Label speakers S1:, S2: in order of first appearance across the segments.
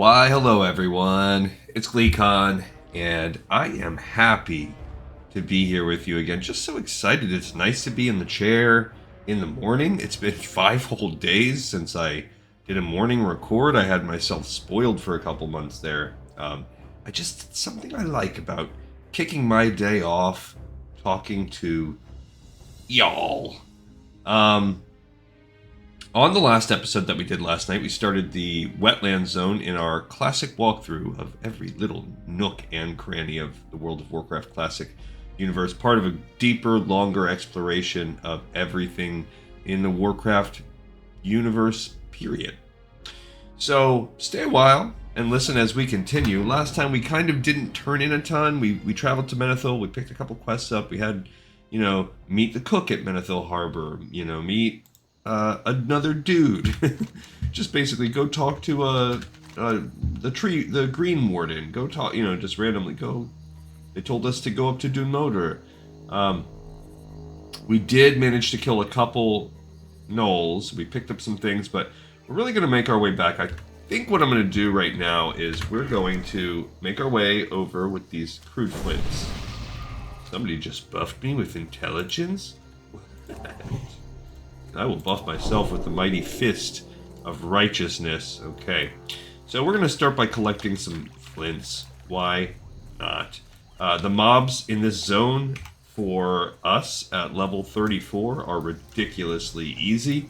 S1: Why, hello everyone. It's GleeCon, and I am happy to be here with you again. Just so excited. It's nice to be in the chair in the morning. It's been 5 whole days since I did a morning record. I had myself spoiled for a couple months there. Something I like about kicking my day off, talking to y'all. On the last episode that we did last night, we started the Wetlands zone in our classic walkthrough of every little nook and cranny of the World of Warcraft classic universe, part of a deeper, longer exploration of everything in the Warcraft universe, period. So, stay a while and listen as we continue. Last time we kind of didn't turn in a ton. We traveled to Menethil, we picked a couple quests up, we had, meet the cook at Menethil Harbor, meet another dude. Just basically go talk to the Green Warden. Go talk, just randomly go. They told us to go up to Dunmoder. We did manage to kill a couple gnolls. We picked up some things, but we're really going to make our way back. I think what I'm going to do right now is we're going to make our way over with these crude flints. Somebody just buffed me with intelligence? I will buff myself with the mighty fist of righteousness. Okay, so we're going to start by collecting some flints. Why not? The mobs in this zone for us at level 34 are ridiculously easy.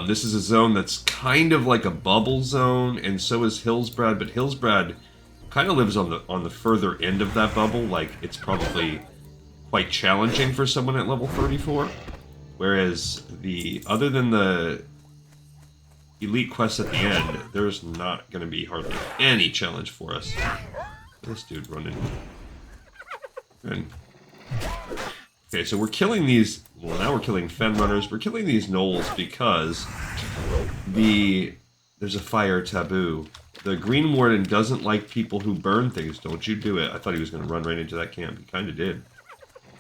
S1: This is a zone that's kind of like a bubble zone, and so is Hillsbrad, but Hillsbrad kind of lives on the further end of that bubble. Like, it's probably quite challenging for someone at level 34. Whereas other than the elite quests at the end, there's not going to be hardly any challenge for us. This dude running. Good. Okay, so we're killing these. Well, now we're killing fen runners. We're killing these gnolls because there's a fire taboo. The Green Warden doesn't like people who burn things. Don't you do it? I thought he was going to run right into that camp. He kind of did.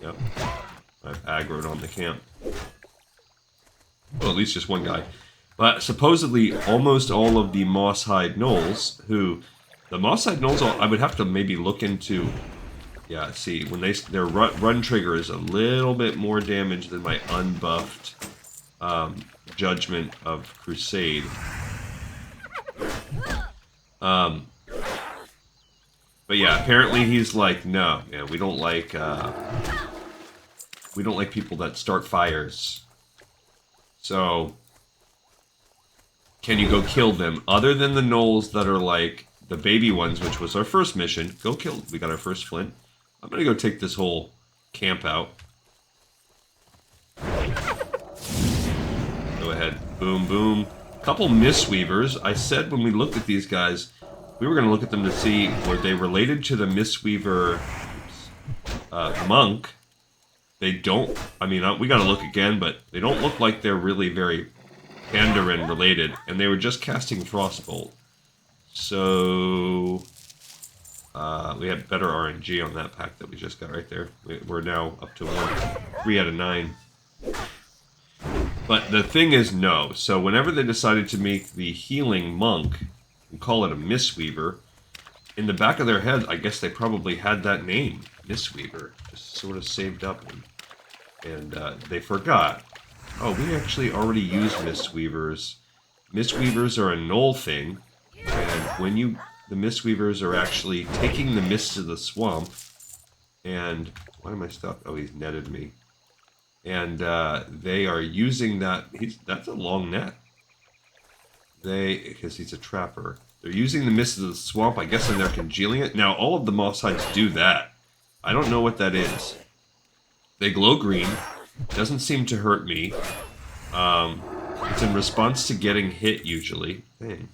S1: Yep. I've aggroed on the camp. Well, at least just one guy. But supposedly, almost all of the Moss-hide gnolls, the Moss-hide gnolls, I would have to maybe look into. Yeah, see, when their run trigger is a little bit more damage than my unbuffed Judgment of Crusade. But yeah, apparently he's like, no, yeah, we don't like people that start fires. So, can you go kill them? Other than the gnolls that are like the baby ones, which was our first mission, go kill. We got our first flint. I'm gonna go take this whole camp out. Go ahead. Boom, boom. Couple Mistweavers. I said when we looked at these guys, we were gonna look at them to see were they related to the Mistweaver monk. They don't, I mean, we gotta look again, but they don't look like they're really very Pandaren related, and they were just casting Frostbolt. So, we had better RNG on that pack that we just got right there. We're now up to 3 out of 9. But the thing is, no. So whenever they decided to make the healing monk, and call it a Mistweaver, in the back of their head, I guess they probably had that name, Mistweaver, just sort of saved up, and they forgot. Oh, we actually already use Mistweavers. Mistweavers are a gnoll thing, and when the Mistweavers are actually taking the mist to the swamp, and why am I stuck? Oh, he's netted me, and they are using that. That's a long net. Because he's a trapper. They're using the mist of the swamp, I guess, and they're congealing it. Now, all of the moss hides do that. I don't know what that is. They glow green. Doesn't seem to hurt me. It's in response to getting hit, usually. Dang.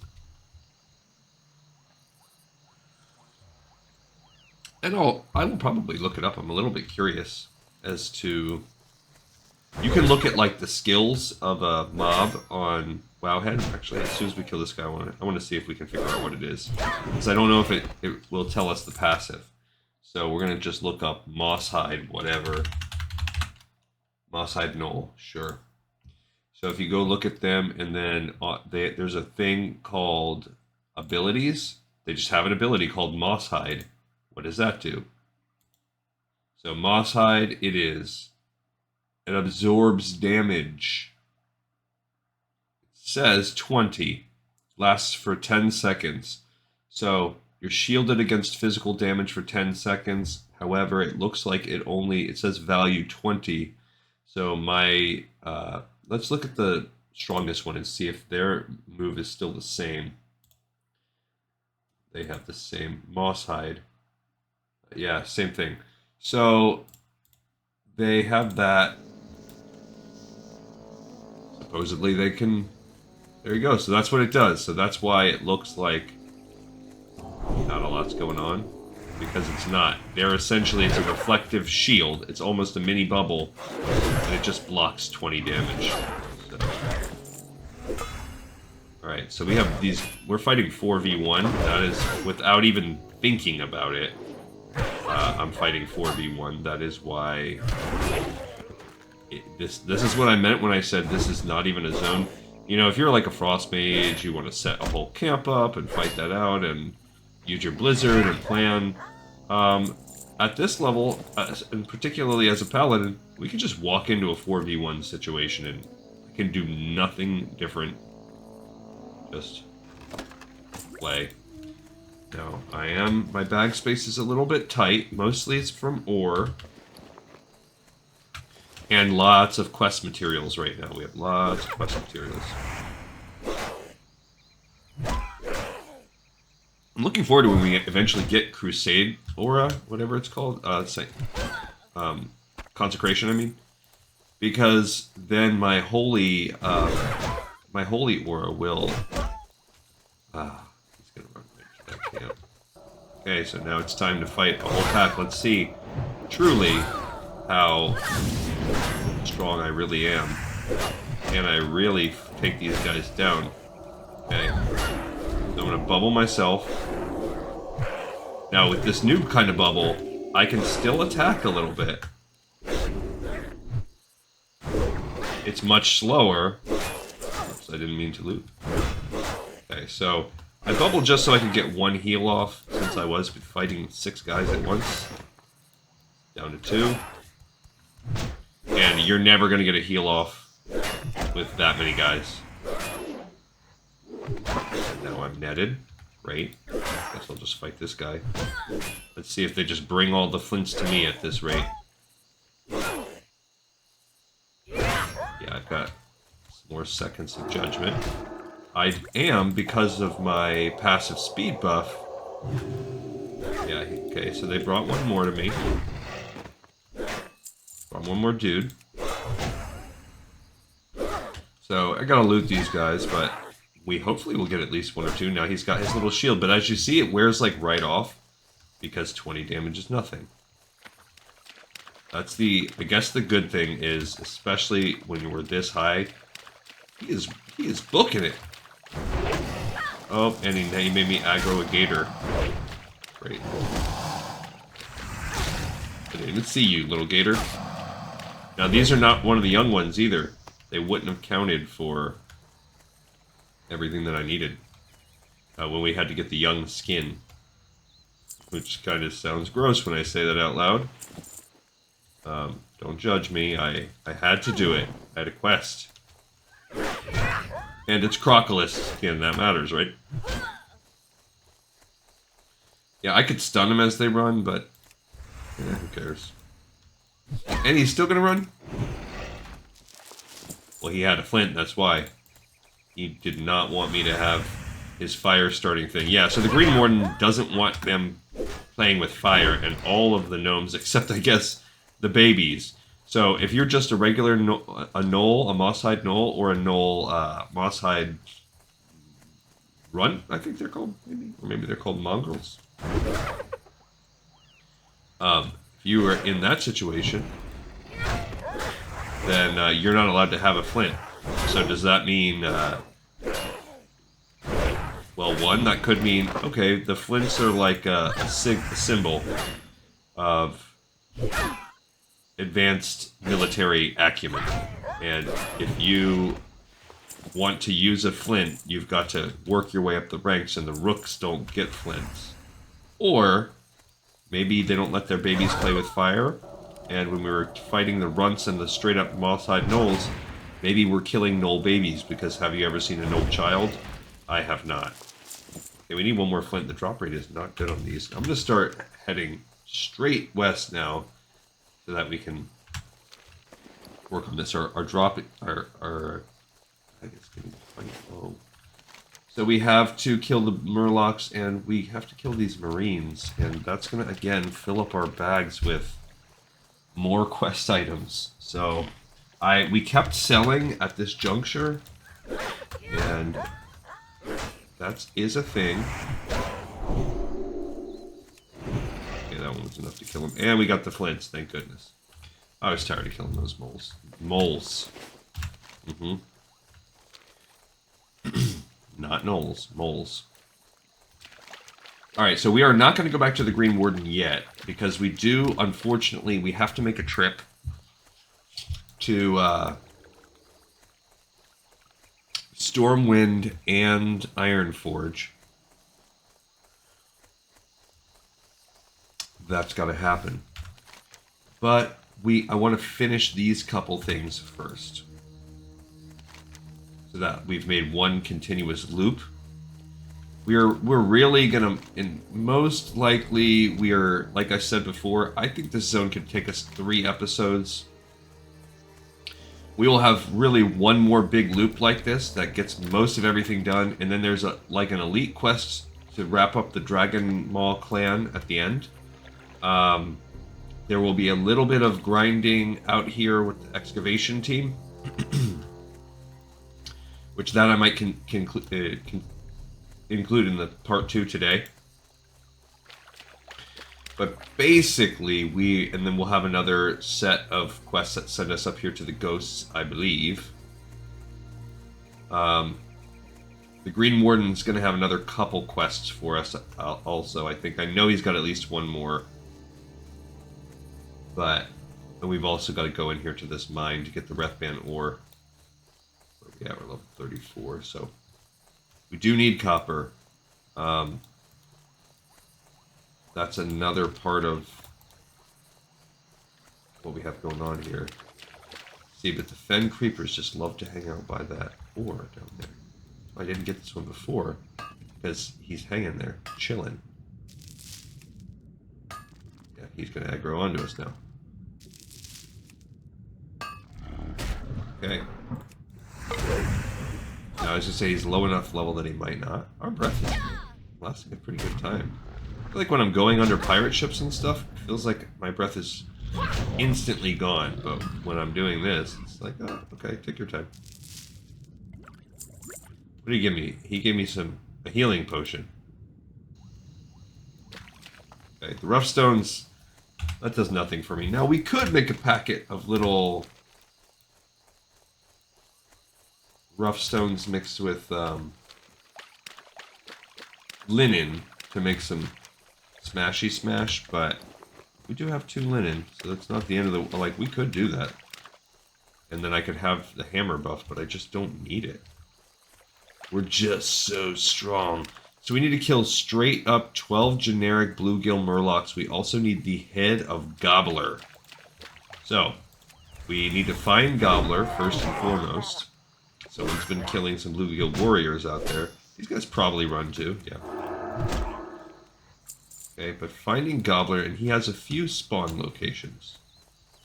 S1: And I will probably look it up. I'm a little bit curious as to... You can look at, like, the skills of a mob on Wowhead. Actually, as soon as we kill this guy, I want to see if we can figure out what it is. Because I don't know if it will tell us the passive. So we're going to just look up Moss-hide, whatever. Moss-hide gnoll, sure. So if you go look at them, and then there's a thing called abilities. They just have an ability called Moss Hide. What does that do? So Moss Hide, it absorbs damage. It says 20, lasts for 10 seconds. So you're shielded against physical damage for 10 seconds. However, it looks like it says value 20. So let's look at the strongest one and see if their move is still the same. They have the same Moss Hide. Yeah, same thing. So they have that. Supposedly they can. There you go. So that's what it does. So that's why it looks like not a lot's going on. Because it's not. It's a reflective shield. It's almost a mini bubble. And it just blocks 20 damage. So. Alright, so we have these. We're fighting 4v1. That is without even thinking about it. I'm fighting 4v1. That is why this is what I meant when I said this is not even a zone. You know, if you're like a frost mage, you want to set a whole camp up and fight that out and use your blizzard and plan. At this level, and particularly as a paladin, we can just walk into a 4v1 situation and I can do nothing different. Just play. Now, my bag space is a little bit tight. Mostly it's from ore. And lots of quest materials right now. We have lots of quest materials. I'm looking forward to when we eventually get Crusade Aura, whatever it's called. Consecration, I mean. Because then my holy aura will... he's gonna run back to that camp. Okay, so now it's time to fight a whole pack. Let's see truly how strong I really am. Can I really take these guys down? Okay. So I'm gonna bubble myself. Now with this new kind of bubble, I can still attack a little bit. It's much slower. Oops, I didn't mean to loop. Okay, so I bubbled just so I could get one heal off, since I was fighting 6 guys at once. Down to 2. And you're never gonna get a heal off with that many guys. Now I'm netted. Great. Guess I'll just fight this guy. Let's see if they just bring all the flints to me at this rate. Yeah, I've got some more seconds of judgment. I am, because of my passive speed buff. Yeah, okay, so they brought one more to me. Brought one more dude. So I gotta loot these guys, but we hopefully will get at least 1 or 2. Now he's got his little shield, but as you see, it wears like right off because 20 damage is nothing. That's I guess the good thing is, especially when you were this high, he is booking it. Oh, and he made me aggro a gator. Great. I didn't even see you, little gator. Now these are not one of the young ones either. They wouldn't have counted for everything that I needed when we had to get the young skin, which kind of sounds gross when I say that out loud. Don't judge me. I had to do it. I had a quest, and it's Crocolisk. Again, that matters, right? Yeah, I could stun them as they run, but who cares? And he's still gonna run. Well, he had a flint. That's why. He did not want me to have his fire starting thing. Yeah, so the Green Warden doesn't want them playing with fire, and all of the gnomes, except, I guess, the babies. So if you're just a regular a gnoll, a Moss-Hide gnoll, or a gnoll Moss-Hide Runt, I think they're called, maybe. Or maybe they're called mongrels. If you are in that situation, then you're not allowed to have a flint. So does that mean, well, one, that could mean, okay, the flints are like a symbol of advanced military acumen. And if you want to use a flint, you've got to work your way up the ranks and the rooks don't get flints. Or maybe they don't let their babies play with fire, and when we were fighting the runts and the straight up moss-eyed gnolls, maybe we're killing gnoll babies, because have you ever seen a gnoll child? I have not. Okay, we need one more flint. The drop rate is not good on these. I'm going to start heading straight west now, so that we can work on this. Our drop, I guess getting quite low. So we have to kill the murlocs, and we have to kill these marines, and that's going to, again, fill up our bags with more quest items. So we kept selling at this juncture, and that is a thing. Okay, that one was enough to kill him. And we got the flints, thank goodness. I was tired of killing those moles. Moles. Not gnolls, moles. Alright, so we are not going to go back to the Green Warden yet, because we do, unfortunately, we have to make a trip to Stormwind and Ironforge. That's got to happen. But I want to finish these couple things first. So that we've made one continuous loop. We're really gonna, and most likely we are, like I said before, I think this zone could take us 3 episodes. We will have really one more big loop like this that gets most of everything done, and then there's like an elite quest to wrap up the Dragon Maw clan at the end. There will be a little bit of grinding out here with the excavation team, which that I might include in the part 2 today. But basically, and then we'll have another set of quests that send us up here to the ghosts, I believe. The Green Warden's going to have another couple quests for us also, I think. I know he's got at least one more. And we've also got to go in here to this mine to get the Wrathband ore. Yeah, we're level 34, so we do need copper. That's another part of what we have going on here. See, but the Fen Creepers just love to hang out by that ore down there. I didn't get this one before, because he's hanging there, chilling. Yeah, he's going to aggro onto us now. Okay. Now, I was going to say he's low enough level that he might not. Our breath is lasting a pretty good time. I feel like when I'm going under pirate ships and stuff, it feels like my breath is instantly gone. But when I'm doing this, it's like, oh, okay, take your time. What did he give me? He gave me a healing potion. Okay, the rough stones, that does nothing for me. Now, we could make a packet of little rough stones mixed with linen to make some smashy smash, but we do have 2 linen, so that's not the end of the... Like, we could do that. And then I could have the hammer buff, but I just don't need it. We're just so strong. So we need to kill straight up 12 generic bluegill murlocs. We also need the head of Gobbler. So, we need to find Gobbler first and foremost. Someone's been killing some bluegill warriors out there. These guys probably run too, yeah. Okay, but finding Gobbler, and he has a few spawn locations.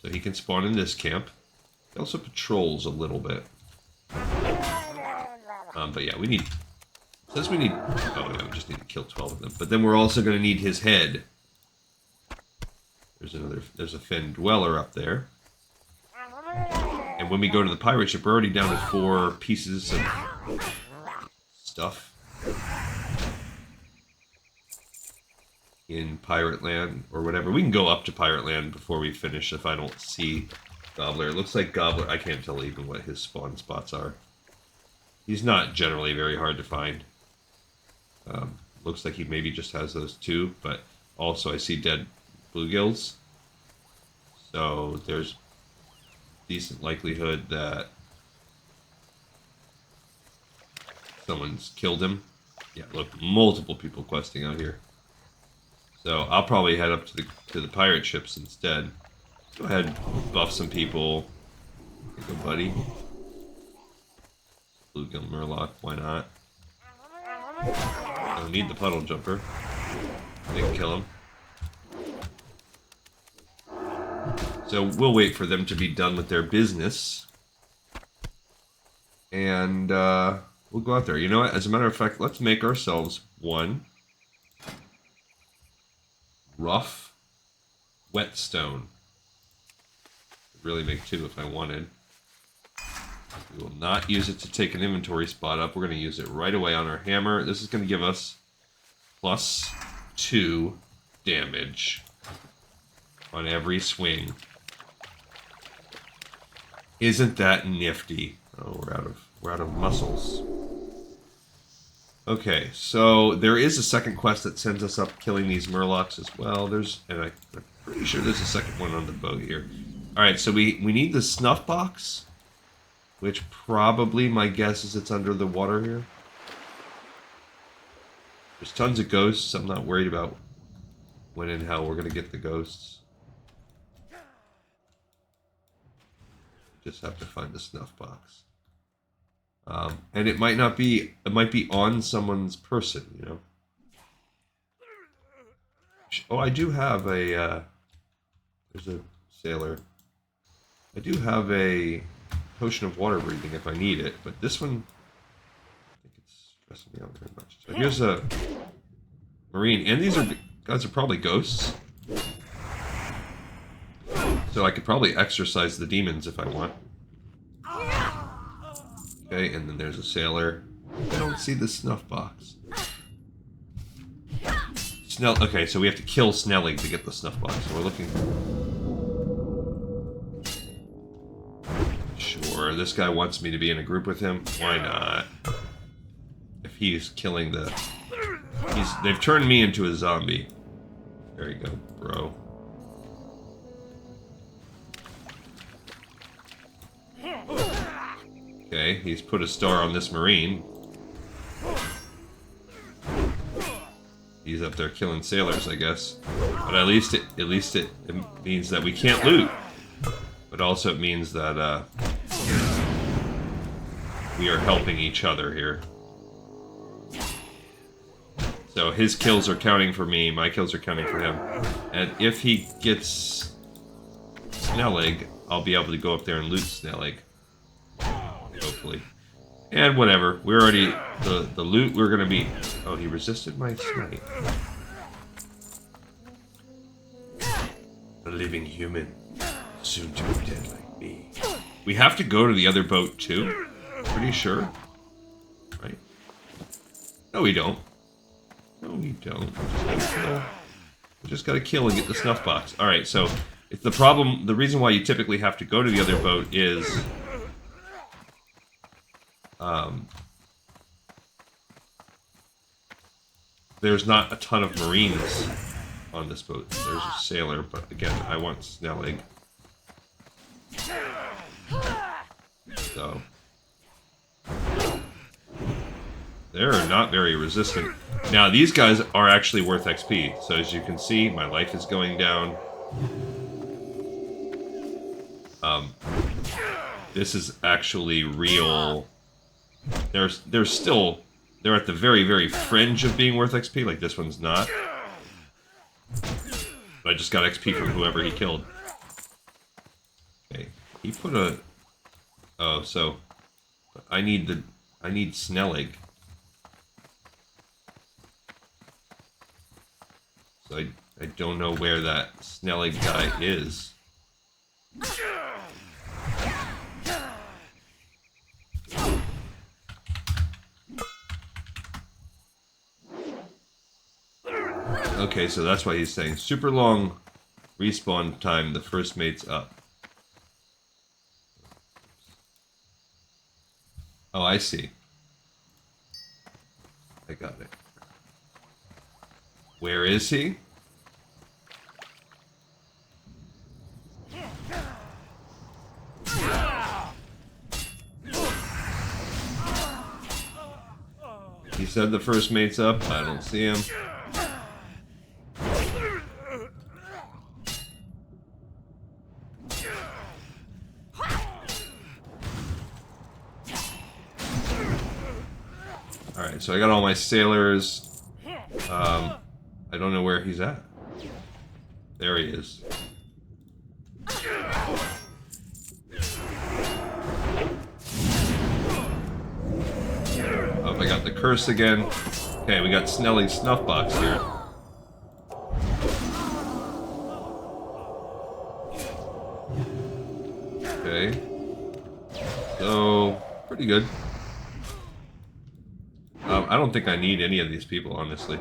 S1: So he can spawn in this camp. He also patrols a little bit. But yeah, we need... It says we need... Oh, yeah, we just need to kill 12 of them. But then we're also going to need his head. There's a Fen Dweller up there. And when we go to the pirate ship, we're already down to 4 pieces of stuff in Pirate Land, or whatever. We can go up to Pirate Land before we finish if I don't see Gobbler. It looks like Gobbler... I can't tell even what his spawn spots are. He's not generally very hard to find. Looks like he maybe just has those 2, but also I see dead bluegills. So there's decent likelihood that someone's killed him. Yeah, look, multiple people questing out here. So I'll probably head up to the pirate ships instead. Go ahead, buff some people. Here you go, buddy. Bluegill Murloc, why not? Don't need the puddle jumper. They can kill him. So we'll wait for them to be done with their business. And we'll go out there. You know what? As a matter of fact, let's make ourselves one rough whetstone. I'd really make two if I wanted. We will not use it to take an inventory spot up. We're going to use it right away on our hammer. This is going to give us +2 damage on every swing. Isn't that nifty? Oh, we're out of muscles. Okay, so there is a second quest that sends us up killing these Murlocs as well. I'm pretty sure there's a second one on the boat here. All right, so we need the snuff box, which probably, my guess is it's under the water here. There's tons of ghosts. I'm not worried about when and how we're gonna get the ghosts. Just have to find the snuff box. And it might not be, it might be on someone's person, you know. Oh, I do have a, there's a sailor. I do have a potion of water breathing if I need it, but this one, I think it's stressing me out very much. So here's a marine, and these guys are probably ghosts. So I could probably exorcise the demons if I want. Okay, and then there's a sailor. I don't see the snuff box. Okay, so we have to kill Snelling to get the snuff box. So we're looking. Sure, this guy wants me to be in a group with him. Why not? If he's killing the... They've turned me into a zombie. There you go, bro. Okay, he's put a star on this marine. He's up there killing sailors, I guess. But at least it means that we can't loot. But also it means that we are helping each other here. So his kills are counting for me, my kills are counting for him. And if he gets Snellig, I'll be able to go up there and loot Snellig. Hopefully. And whatever. We're already... The loot we're gonna be... Oh, he resisted my smite. A living human. Soon to be dead like me. We have to go to the other boat too? Pretty sure. Right? No, we don't. No, we don't. We just gotta kill and get the snuff box. Alright, so... It's the problem... The reason why you typically have to go to the other boat is... there's not a ton of marines on this boat. There's a sailor, but again, I want Snellig. So they're not very resistant. Now these guys are actually worth XP. So as you can see, my life is going down. This is actually real. They're at the very, very fringe of being worth XP, like this one's not. But I just got XP from whoever he killed. Okay, he put a... Oh, so... I need Snellig. So I don't know where that Snellig guy is. Okay, so that's why he's saying super long respawn time, the first mate's up. Oh, I see. I got it. Where is he? said the first mate's up. I don't see him. Alright, so I got all my sailors. I don't know where he's at. There he is. Oh, I got the curse again. Okay, we got Snelly's Snuffbox here. Okay. So, pretty good. I don't think I need any of these people, honestly.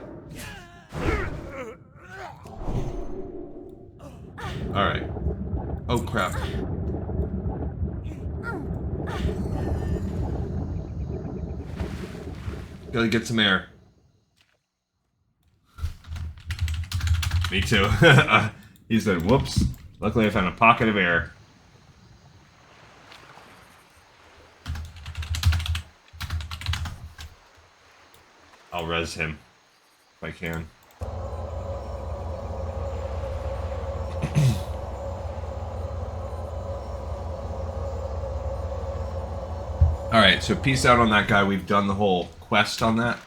S1: Alright. Oh, crap. Gotta get some air. Me too. He said, whoops. Luckily I found a pocket of air. I'll res him if I can. Alright, so peace out on that guy. We've done the whole quest on that.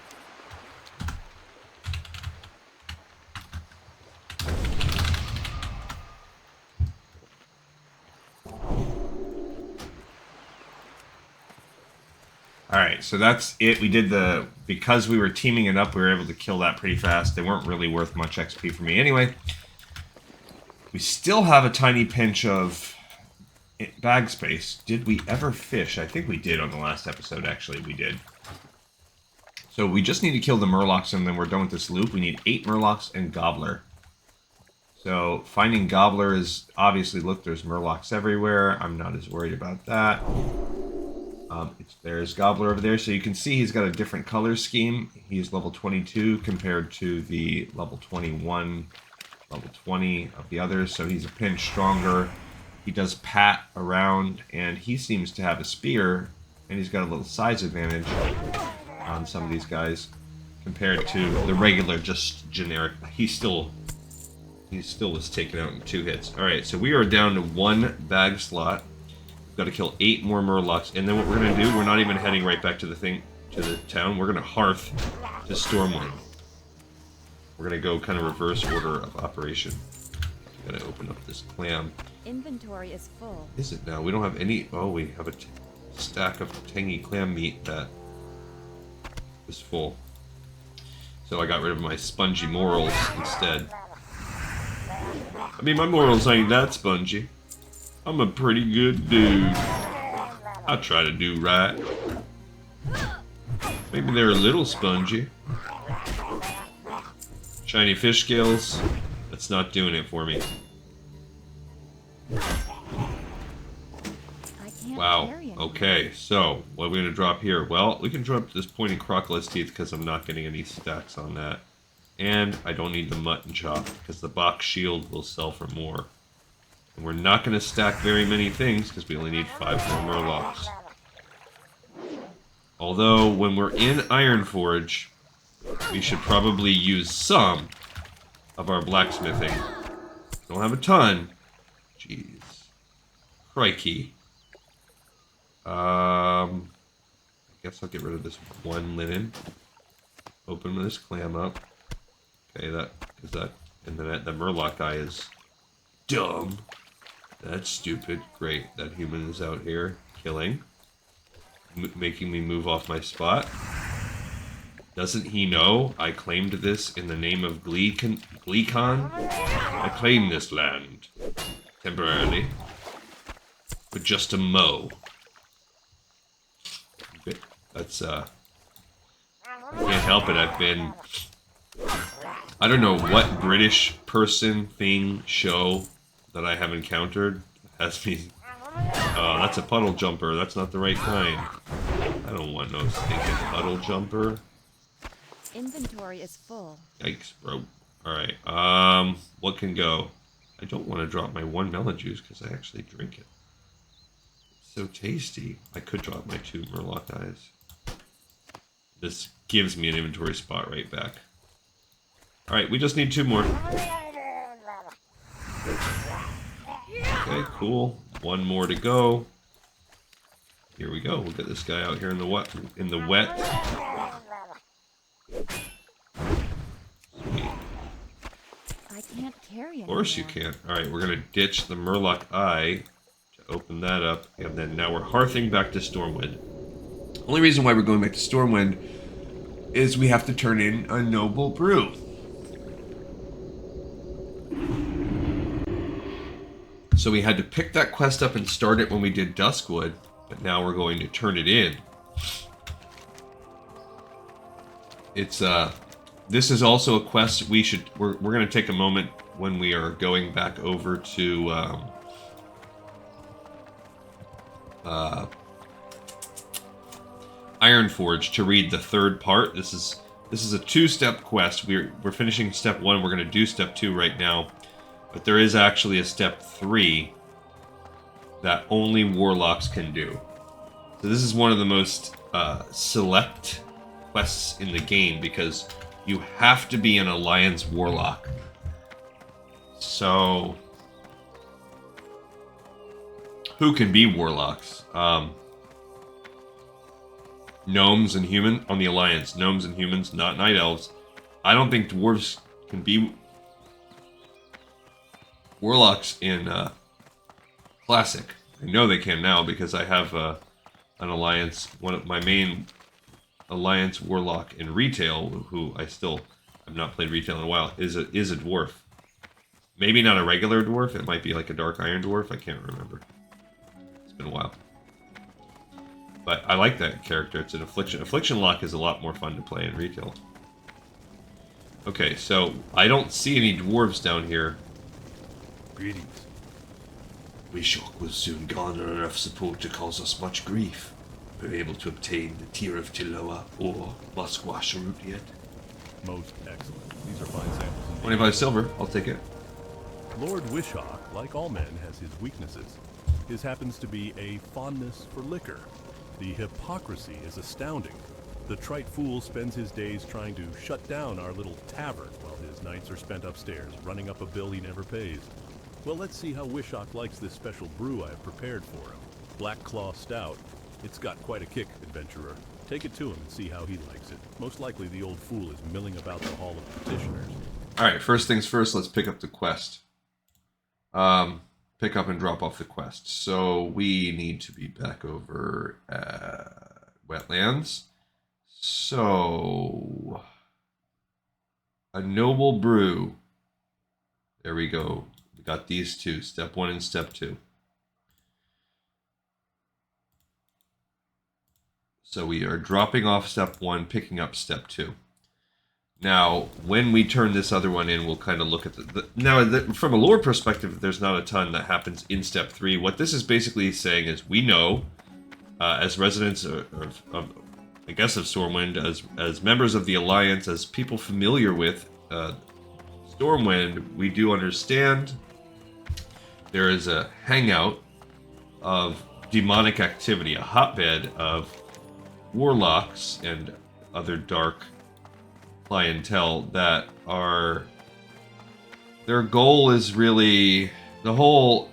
S1: Alright, so that's it. We did the... Because we were teaming it up, we were able to kill that pretty fast. They weren't really worth much XP for me. Anyway, we still have a tiny pinch of bag space. Did we ever fish? I think we did on the last episode, actually. We did. So we just need to kill the Murlocs, and then we're done with this loop. We need 8 Murlocs and Gobbler. So finding Gobbler is... Obviously, look, there's Murlocs everywhere. I'm not as worried about that. There's Gobbler over there, so you can see he's got a different color scheme. He's level 22 compared to the level 21, level 20 of the others, so he's a pinch stronger. He does pat around, and he seems to have a spear, and he's got a little size advantage on some of these guys compared to the regular, just generic. He still was taken out in 2 hits. Alright, so we are down to 1 bag slot. Got to kill 8 more Murlocs, and then what we're gonna do? We're not even heading right back to the town. We're gonna hearth to Stormwind. We're gonna go kind of reverse order of operation. Gotta open up this clam.
S2: Inventory is full.
S1: Is it now? We don't have any. Oh, we have a stack of tangy clam meat that is full. So I got rid of my spongy morals instead. I mean, my morals ain't that spongy. I'm a pretty good dude. I try to do right. Maybe they're a little spongy. Shiny fish scales. That's not doing it for me. Wow. Okay, so what are we going to drop here? Well, we can drop this pointy Crocolisk teeth because I'm not getting any stacks on that. And I don't need the mutton chop because the box shield will sell for more. And we're not going to stack very many things because we only need 5 more Murlocs. Although, when we're in Ironforge, we should probably use some of our blacksmithing. Don't have a ton. Jeez. Crikey. I guess I'll get rid of this 1 linen. Open this clam up. Okay, and then the Murloc guy is dumb. That's stupid. Great. That human is out here killing. Making me move off my spot. Doesn't he know I claimed this in the name of Gleecon? I claim this land. Temporarily. But just a mow. Okay. That's, I can't help it. I've been... I don't know what British person, thing, show that I have encountered has me... Oh, that's a puddle jumper. That's not the right kind. I don't want no stinking puddle jumper.
S2: Inventory is full.
S1: Yikes, bro. Alright, what can go? I don't want to drop my 1 melon juice because I actually drink it. It's so tasty. I could drop my 2 Murloc eyes. This gives me an inventory spot right back. Alright, we just need 2 more. Okay, cool. 1 more to go. Here we go. We'll get this guy out here in the wet.
S2: I can't carry it.
S1: Of course you can. Alright, we're gonna ditch the Murloc Eye to open that up, and then now we're hearthing back to Stormwind. Only reason why we're going back to Stormwind is we have to turn in a Noble Brew. So we had to pick that quest up and start it when we did Duskwood, but now we're going to turn it in. It's this is also a quest we're going to take a moment when we are going back over to Ironforge to read the 3rd part. This is a 2-step quest. We're finishing step 1. We're going to do step 2 right now. But there is actually a step 3 that only warlocks can do. So this is one of the most select quests in the game because you have to be an Alliance warlock. So who can be warlocks? Gnomes and human on the Alliance. Gnomes and humans, not night elves. I don't think dwarves can be warlocks in Classic. I know they can now because I have an Alliance, one of my main Alliance warlock in retail, who I still have not played retail in a while, is a dwarf. Maybe not a regular dwarf, it might be like a dark iron dwarf, I can't remember. It's been a while. But I like that character, it's an Affliction. Affliction Lock is a lot more fun to play in retail. Okay, so I don't see any dwarves down here.
S3: Greetings.
S4: Wishok will soon garner enough support to cause us much grief. We're able to obtain the Tear of Tiloa or Musquash root yet.
S3: Most excellent. These are fine samples indeed.
S1: 25 silver, I'll take it.
S3: Lord Wishok, like all men, has his weaknesses. His happens to be a fondness for liquor. The hypocrisy is astounding. The trite fool spends his days trying to shut down our little tavern while his nights are spent upstairs, running up a bill he never pays. Well, let's see how Wishok likes this special brew I have prepared for him. Black Claw Stout. It's got quite a kick, adventurer. Take it to him and see how he likes it. Most likely the old fool is milling about the Hall of Petitioners.
S1: Alright, first things first, let's pick up the quest. Pick up and drop off the quest. So we need to be back over at Wetlands. So a Noble Brew. There we go. We got these two, step 1 and step 2. So we are dropping off step 1, picking up step 2. Now, when we turn this other one in, we'll kind of look at from a lore perspective, there's not a ton that happens in step 3. What this is basically saying is we know, as residents of I guess of Stormwind, as members of the Alliance, as people familiar with Stormwind, we do understand there is a hangout of demonic activity, a hotbed of warlocks and other dark clientele that are, their goal is really, the whole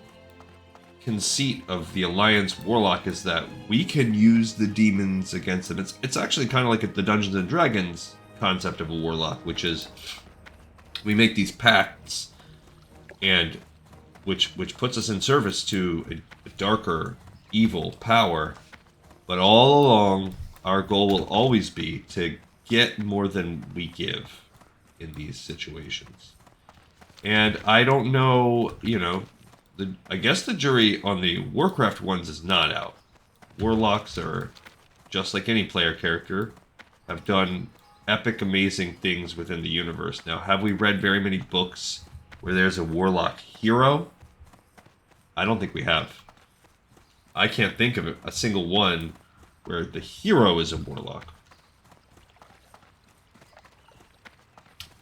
S1: conceit of the Alliance Warlock is that we can use the demons against them. It's actually kind of like the Dungeons and Dragons concept of a warlock, which is we make these pacts, and which puts us in service to a darker evil power, but all along our goal will always be to get more than we give in these situations. And I don't know, you know, I guess the jury on the Warcraft ones is not out. Warlocks are, just like any player character, have done epic, amazing things within the universe. Now, have we read very many books where there's a Warlock hero? I don't think we have. I can't think of a single one where the hero is a Warlock.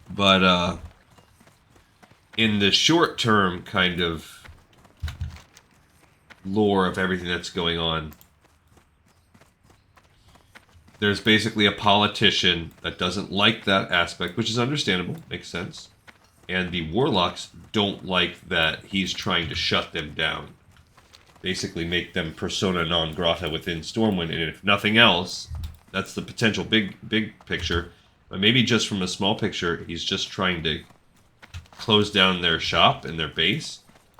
S1: But in the short term kind of lore of everything that's going on, there's basically a politician that doesn't like that aspect, which is understandable, makes sense. And the warlocks don't like that he's trying to shut them down. Basically make them persona non grata within Stormwind, and if nothing else, that's the potential big picture. But maybe just from a small picture, he's just trying to close down their shop and their base.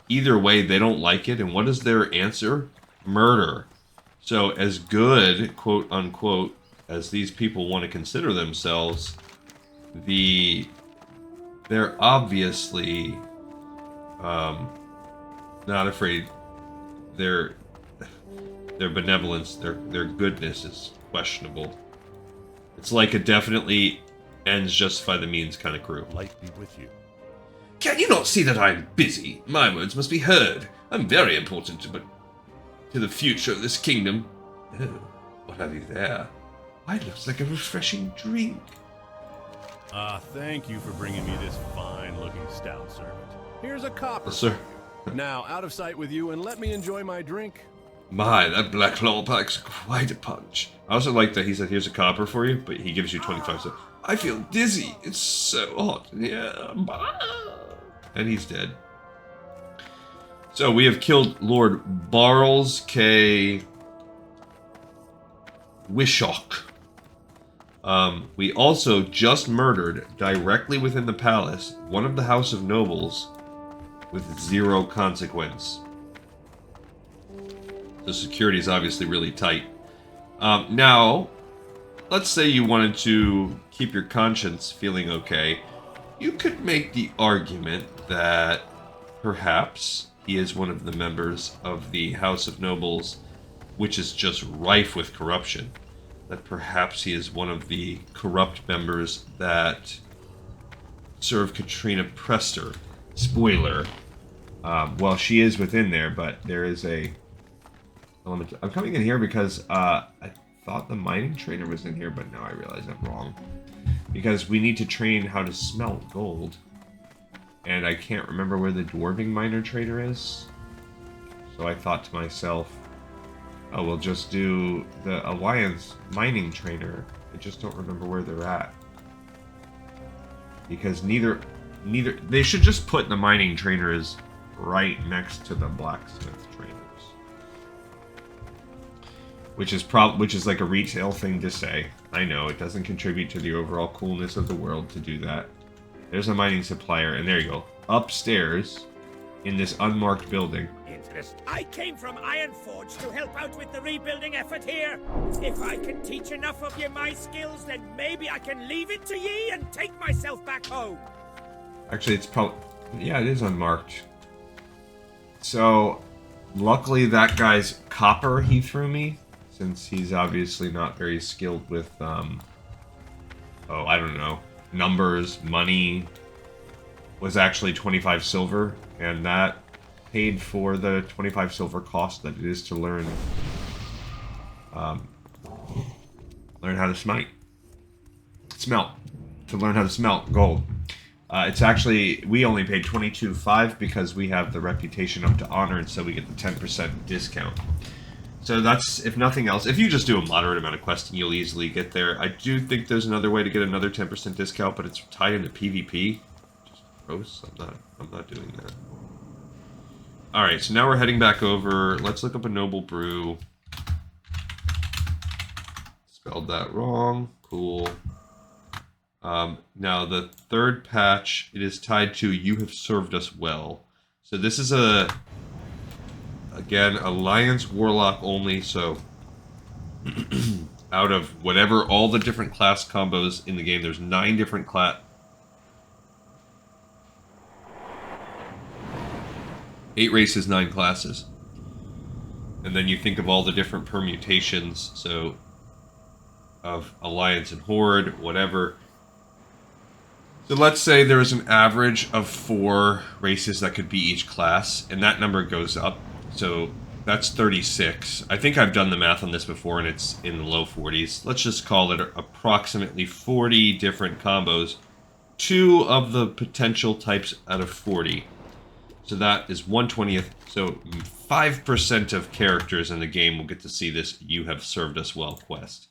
S1: Either way, they don't like it, and what is their answer? Murder. So as good, quote unquote, as these people want to consider themselves, they're obviously not afraid. Their benevolence, their goodness is questionable. It's like a definitely ends justify the means kind of crew.
S3: Light be with you.
S4: Can you not see that I'm busy? My words must be heard. I'm very important to the future of this kingdom. Oh, what have you there? Why, it looks like a refreshing drink.
S3: Thank you for bringing me this fine-looking stout, servant. Here's a copper.
S1: Yes, sir.
S3: Now, out of sight with you, and let me enjoy my drink.
S4: My, that black claw packs quite a punch.
S1: I also like that he said, here's a copper for you, but he gives you 25 cents.
S4: I feel dizzy. It's so hot in here.
S1: And he's dead. So we have killed Lord Barles K. Wishock. We also just murdered, directly within the palace, one of the House of Nobles with 0 consequence. The security is obviously really tight. Now, let's say you wanted to keep your conscience feeling okay. You could make the argument that perhaps he is one of the members of the House of Nobles, which is just rife with corruption. That perhaps he is one of the corrupt members that serve Katrina Prester. Spoiler. Well, she is within there, but there is a element. I'm coming in here because I thought the mining trader was in here, but now I realize I'm wrong. Because we need to train how to smelt gold. And I can't remember where the dwarving miner trader is. So I thought to myself, oh, we'll just do the Alliance mining trainer. I just don't remember where they're at. Because neither they should just put the mining trainers right next to the blacksmith trainers. Which is like a retail thing to say. I know, it doesn't contribute to the overall coolness of the world to do that. There's a mining supplier, and there you go. Upstairs, in this unmarked building.
S5: I came from Ironforge to help out with the rebuilding effort here. If I can teach enough of ye my skills, then maybe I can leave it to ye and take myself back home.
S1: Actually, it's probably... yeah, it is unmarked. So, luckily that guy's copper he threw me, since he's obviously not very skilled with, oh, I don't know, numbers, money, was actually 25 silver, and that paid for the 25 silver cost that it is to learn how to smelt, to learn how to smelt gold. It's actually, we only paid 22.5 because we have the reputation up to honor, and so we get the 10% discount. So that's, if nothing else, if you just do a moderate amount of questing, you'll easily get there. I do think there's another way to get another 10% discount, but it's tied into PvP. Just gross. I'm not doing that. Alright, so now we're heading back over. Let's look up a Noble Brew. Spelled that wrong. Cool. Now, the third patch, it is tied to You Have Served Us Well. So this is again, Alliance Warlock only, so out of whatever, all the different class combos in the game, there's 9 different class... 8 races, 9 classes. And then you think of all the different permutations, so of Alliance and Horde, whatever. So let's say there's an average of 4 races that could be each class, and that number goes up. So that's 36. I think I've done the math on this before, and it's in the low 40s. Let's just call it approximately 40 different combos. 2 of the potential types out of 40. So that is 1/20th. So 5% of characters in the game will get to see this You Have Served Us Well quest.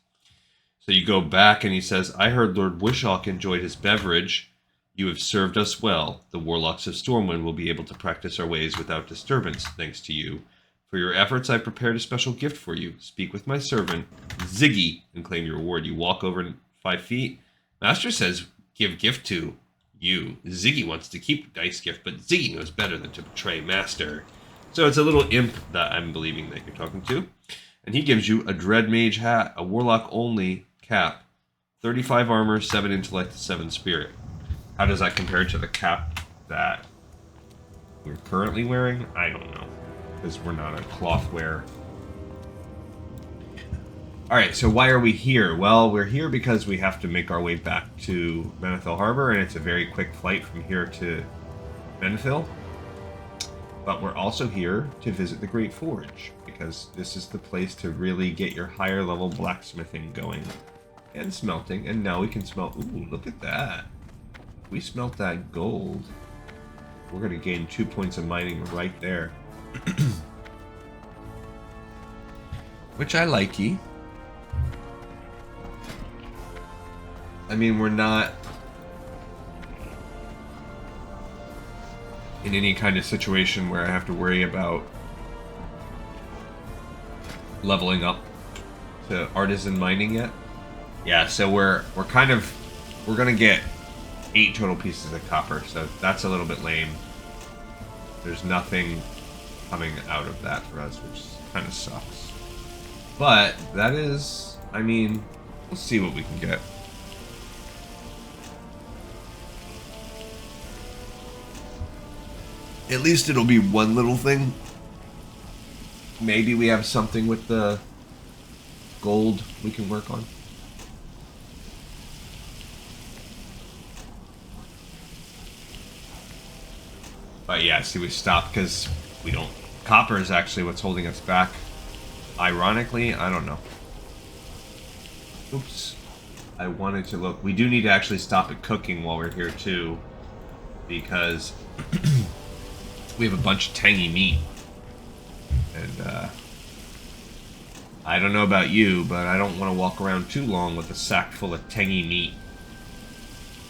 S1: So you go back and he says, I heard Lord Wishawk enjoyed his beverage. You have served us well. The warlocks of Stormwind will be able to practice our ways without disturbance, thanks to you. For your efforts, I prepared a special gift for you. Speak with my servant, Ziggy, and claim your reward. You walk over 5 feet. Master says, give gift to you. Ziggy wants to keep the dice gift, but Ziggy knows better than to betray Master. So it's a little imp that I'm believing that you're talking to. And he gives you a Dread Mage hat, a Warlock only cap, 35 armor, 7 intellect, 7 spirit. How does that compare to the cap that we're currently wearing? I don't know, because we're not a cloth wearer. Alright, so why are we here? Well, we're here because we have to make our way back to Menethil Harbor, and it's a very quick flight from here to Menethil. But we're also here to visit the Great Forge, because this is the place to really get your higher level blacksmithing going. And smelting, and now we can smelt... Ooh, look at that. If we smelt that gold, we're going to gain 2 points of mining right there. Which I likey. I mean, we're not in any kind of situation where I have to worry about leveling up to artisan mining yet. Yeah, so we're gonna get 8 total pieces of copper, so that's a little bit lame. There's nothing coming out of that for us, which kind of sucks. But that is, I mean, we'll see what we can get. At least it'll be one little thing. Maybe we have something with the gold we can work on. But yeah, see, we stopped because we don't... Copper is actually what's holding us back. Ironically, I don't know. Oops. I wanted to look. We do need to actually stop at cooking while we're here too, because we have a bunch of tangy meat. And I don't know about you, but I don't want to walk around too long with a sack full of tangy meat.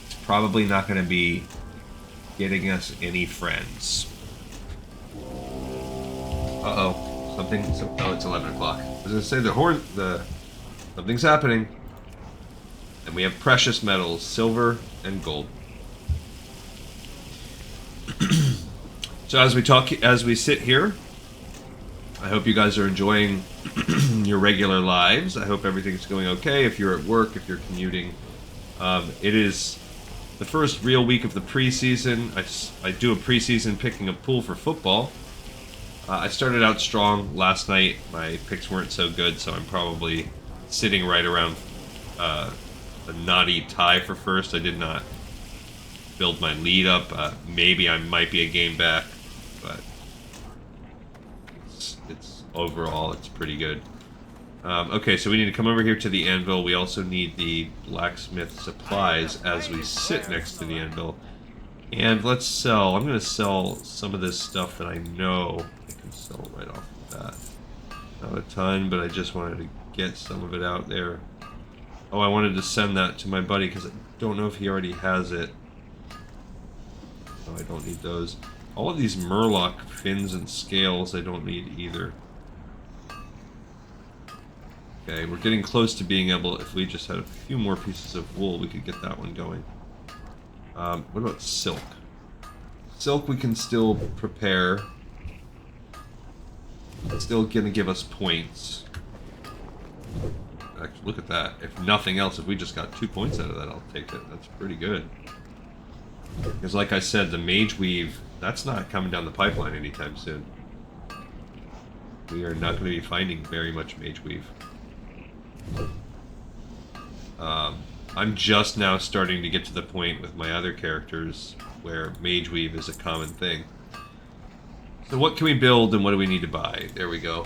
S1: It's probably not going to be getting us any friends. Uh-oh. Oh, it's 11 o'clock. I was going to say something's happening. And we have precious metals, silver and gold. So as we sit here, I hope you guys are enjoying your regular lives. I hope everything's going okay. If you're at work, if you're commuting, it is the first real week of the preseason. I do a preseason picking a pool for football. I started out strong last night. My picks weren't so good, so I'm probably sitting right around a naughty tie for first. I did not build my lead up. Maybe I might be a game back, but it's overall it's pretty good. Okay, so we need to come over here to the anvil. We also need the blacksmith supplies as we sit next to the anvil. And let's sell. I'm going to sell some of this stuff that I know I can sell right off the bat. Not a ton, but I just wanted to get some of it out there. Oh, I wanted to send that to my buddy because I don't know if he already has it. Oh, I don't need those. All of these murloc fins and scales I don't need either. Okay, we're getting close to being able, if we just had a few more pieces of wool, we could get that one going. What about silk? Silk we can still prepare. It's still gonna give us points. Actually, look at that. If nothing else, if we just got 2 points out of that, I'll take it. That's pretty good. Because like I said, the mage weave, that's not coming down the pipeline anytime soon. We are not going to be finding very much mage weave. I'm just now starting to get to the point with my other characters where mage weave is a common thing. So what can we build and what do we need to buy? There we go.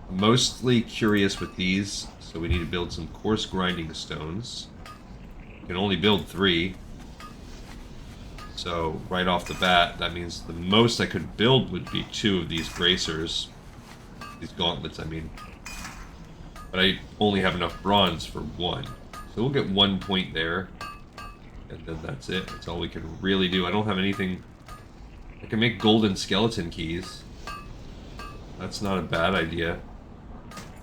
S1: Mostly curious with these, so we need to build some coarse grinding stones. We can only build 3. So right off the bat, that means the most I could build would be 2 of these bracers. These gauntlets, I mean. But I only have enough bronze for 1. So we'll get 1 point there. And then that's it. That's all we can really do. I don't have anything... I can make golden skeleton keys. That's not a bad idea.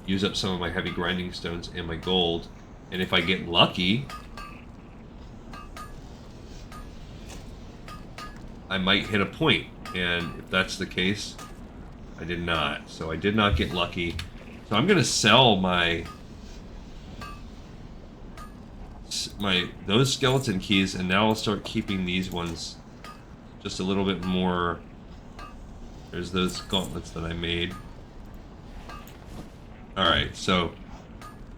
S1: Use up some of my heavy grinding stones and my gold. And if I get lucky, I might hit a point. And if that's the case, I did not. So I did not get lucky. So I'm going to sell those skeleton keys, and now I'll start keeping these ones just a little bit more. There's those gauntlets that I made. Alright, so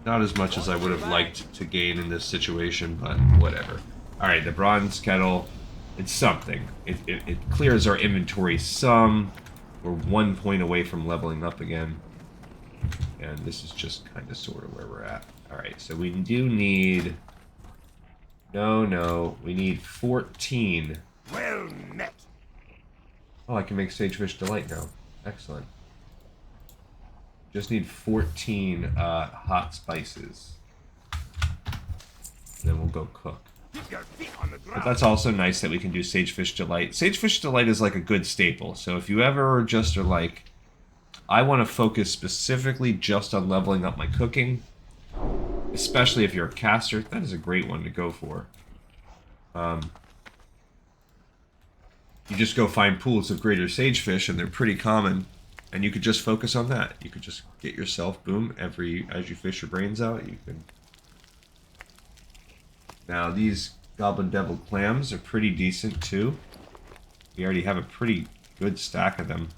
S1: not as much as I would have liked to gain in this situation, but whatever. Alright, the bronze kettle, it's something. It clears our inventory some. We're 1 point away from leveling up again. And this is just kind of sort of where we're at. Alright, so we do need... No, we need 14.
S5: Well met.
S1: Oh, I can make Sagefish Delight now. Excellent. Just need 14 hot spices. Then we'll go cook.
S5: Keep your feet on the ground.
S1: But that's also nice that we can do Sagefish Delight. Sagefish Delight is like a good staple. So if you ever just are like, I want to focus specifically just on leveling up my cooking, especially if you're a caster, that is a great one to go for. You just go find pools of greater sagefish, and they're pretty common, and you could just focus on that. You could just get yourself, boom, as you fish your brains out, you can... Now, these Goblin Devil clams are pretty decent, too. We already have a pretty good stack of them.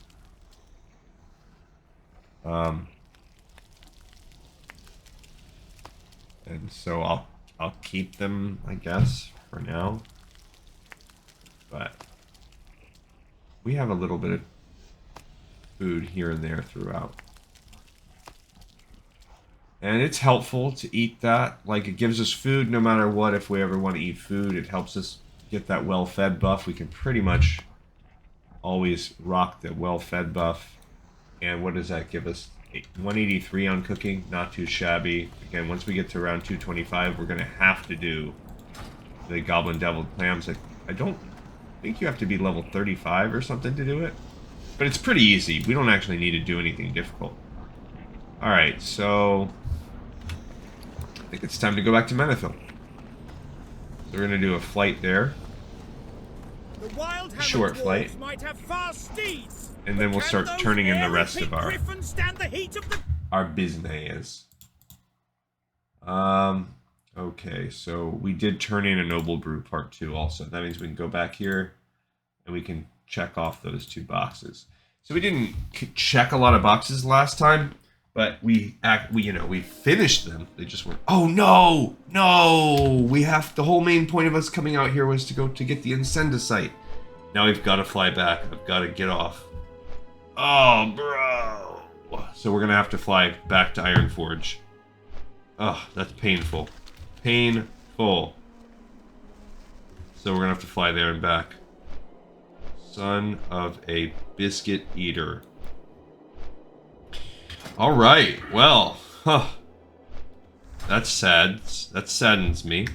S1: And so I'll keep them, I guess, for now. But we have a little bit of food here and there throughout. And it's helpful to eat that. Like, it gives us food no matter what. If we ever want to eat food, it helps us get that well-fed buff. We can pretty much always rock the well-fed buff. And what does that give us? 183 on cooking, not too shabby. Again, once we get to around 225, we're going to have to do the Goblin Devil clams. I don't think you have to be level 35 or something to do it. But it's pretty easy. We don't actually need to do anything difficult. Alright, so... I think it's time to go back to Menethil. So we're going to do a flight there.
S5: The wild
S1: Short flight.
S5: might have fast steeds,
S1: and then we'll start turning in the rest of our
S5: stand the heat of the...
S1: business. Okay, so we did turn in a Noble Brew Part 2 also. That means we can go back here and we can check off those 2 boxes. So we didn't check a lot of boxes last time, but we finished them. They just weren't. Oh no! No! The whole main point of us coming out here was to go to get the Incendicite. Now we've got to fly back. I've got to get off. Oh, bro! So we're gonna have to fly back to Ironforge. Oh, that's painful. Painful. So we're gonna have to fly there and back. Son of a biscuit eater. Alright, well, that's sad. That saddens me.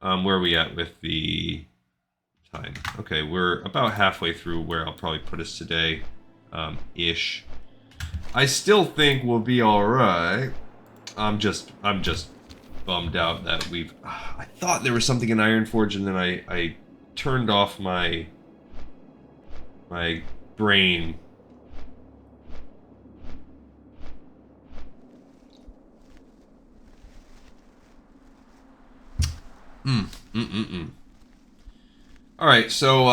S1: Where are we at with the time? Okay, we're about halfway through where I'll probably put us today. Ish. I still think we'll be alright. I'm just bummed out that I thought there was something in Ironforge, and then I turned off my brain. Alright, so,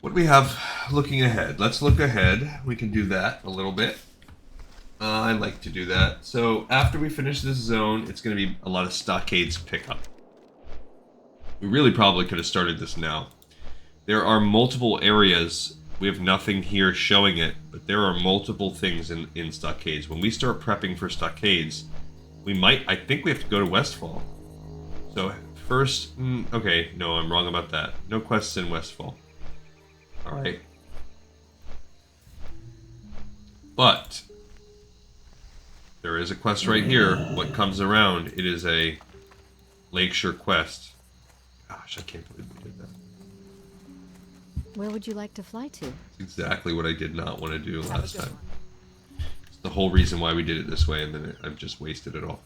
S1: what do we have looking ahead? Let's look ahead. We can do that a little bit. I like to do that. So, after we finish this zone, it's going to be a lot of stockades pickup. We really probably could have started this now. There are multiple areas. We have nothing here showing it, but there are multiple things in stockades. When we start prepping for stockades, I think we have to go to Westfall. So first, okay, no, I'm wrong about that. No quests in Westfall. Alright. But there is a quest right here. What comes around? It is a Lakeshore quest. Gosh, I can't believe we did that.
S2: Where would you like to fly to?
S1: It's exactly what I did not want to do last time. It's the whole reason why we did it this way, and then I've just wasted it all.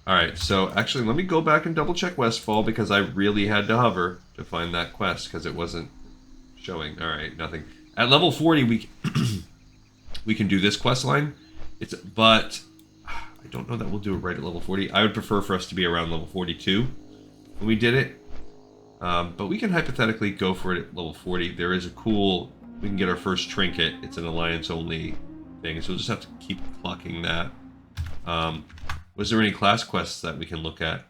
S1: Alright, so actually let me go back and double check Westfall, because I really had to hover to find that quest, because it wasn't showing. Alright, nothing. At level 40, we can do this quest line. But I don't know that we'll do it right at level 40. I would prefer for us to be around level 42 when we did it. But we can hypothetically go for it at level 40. There is a cool... We can get our first trinket. It's an alliance-only thing, so we'll just have to keep clocking that. Was there any class quests that we can look at?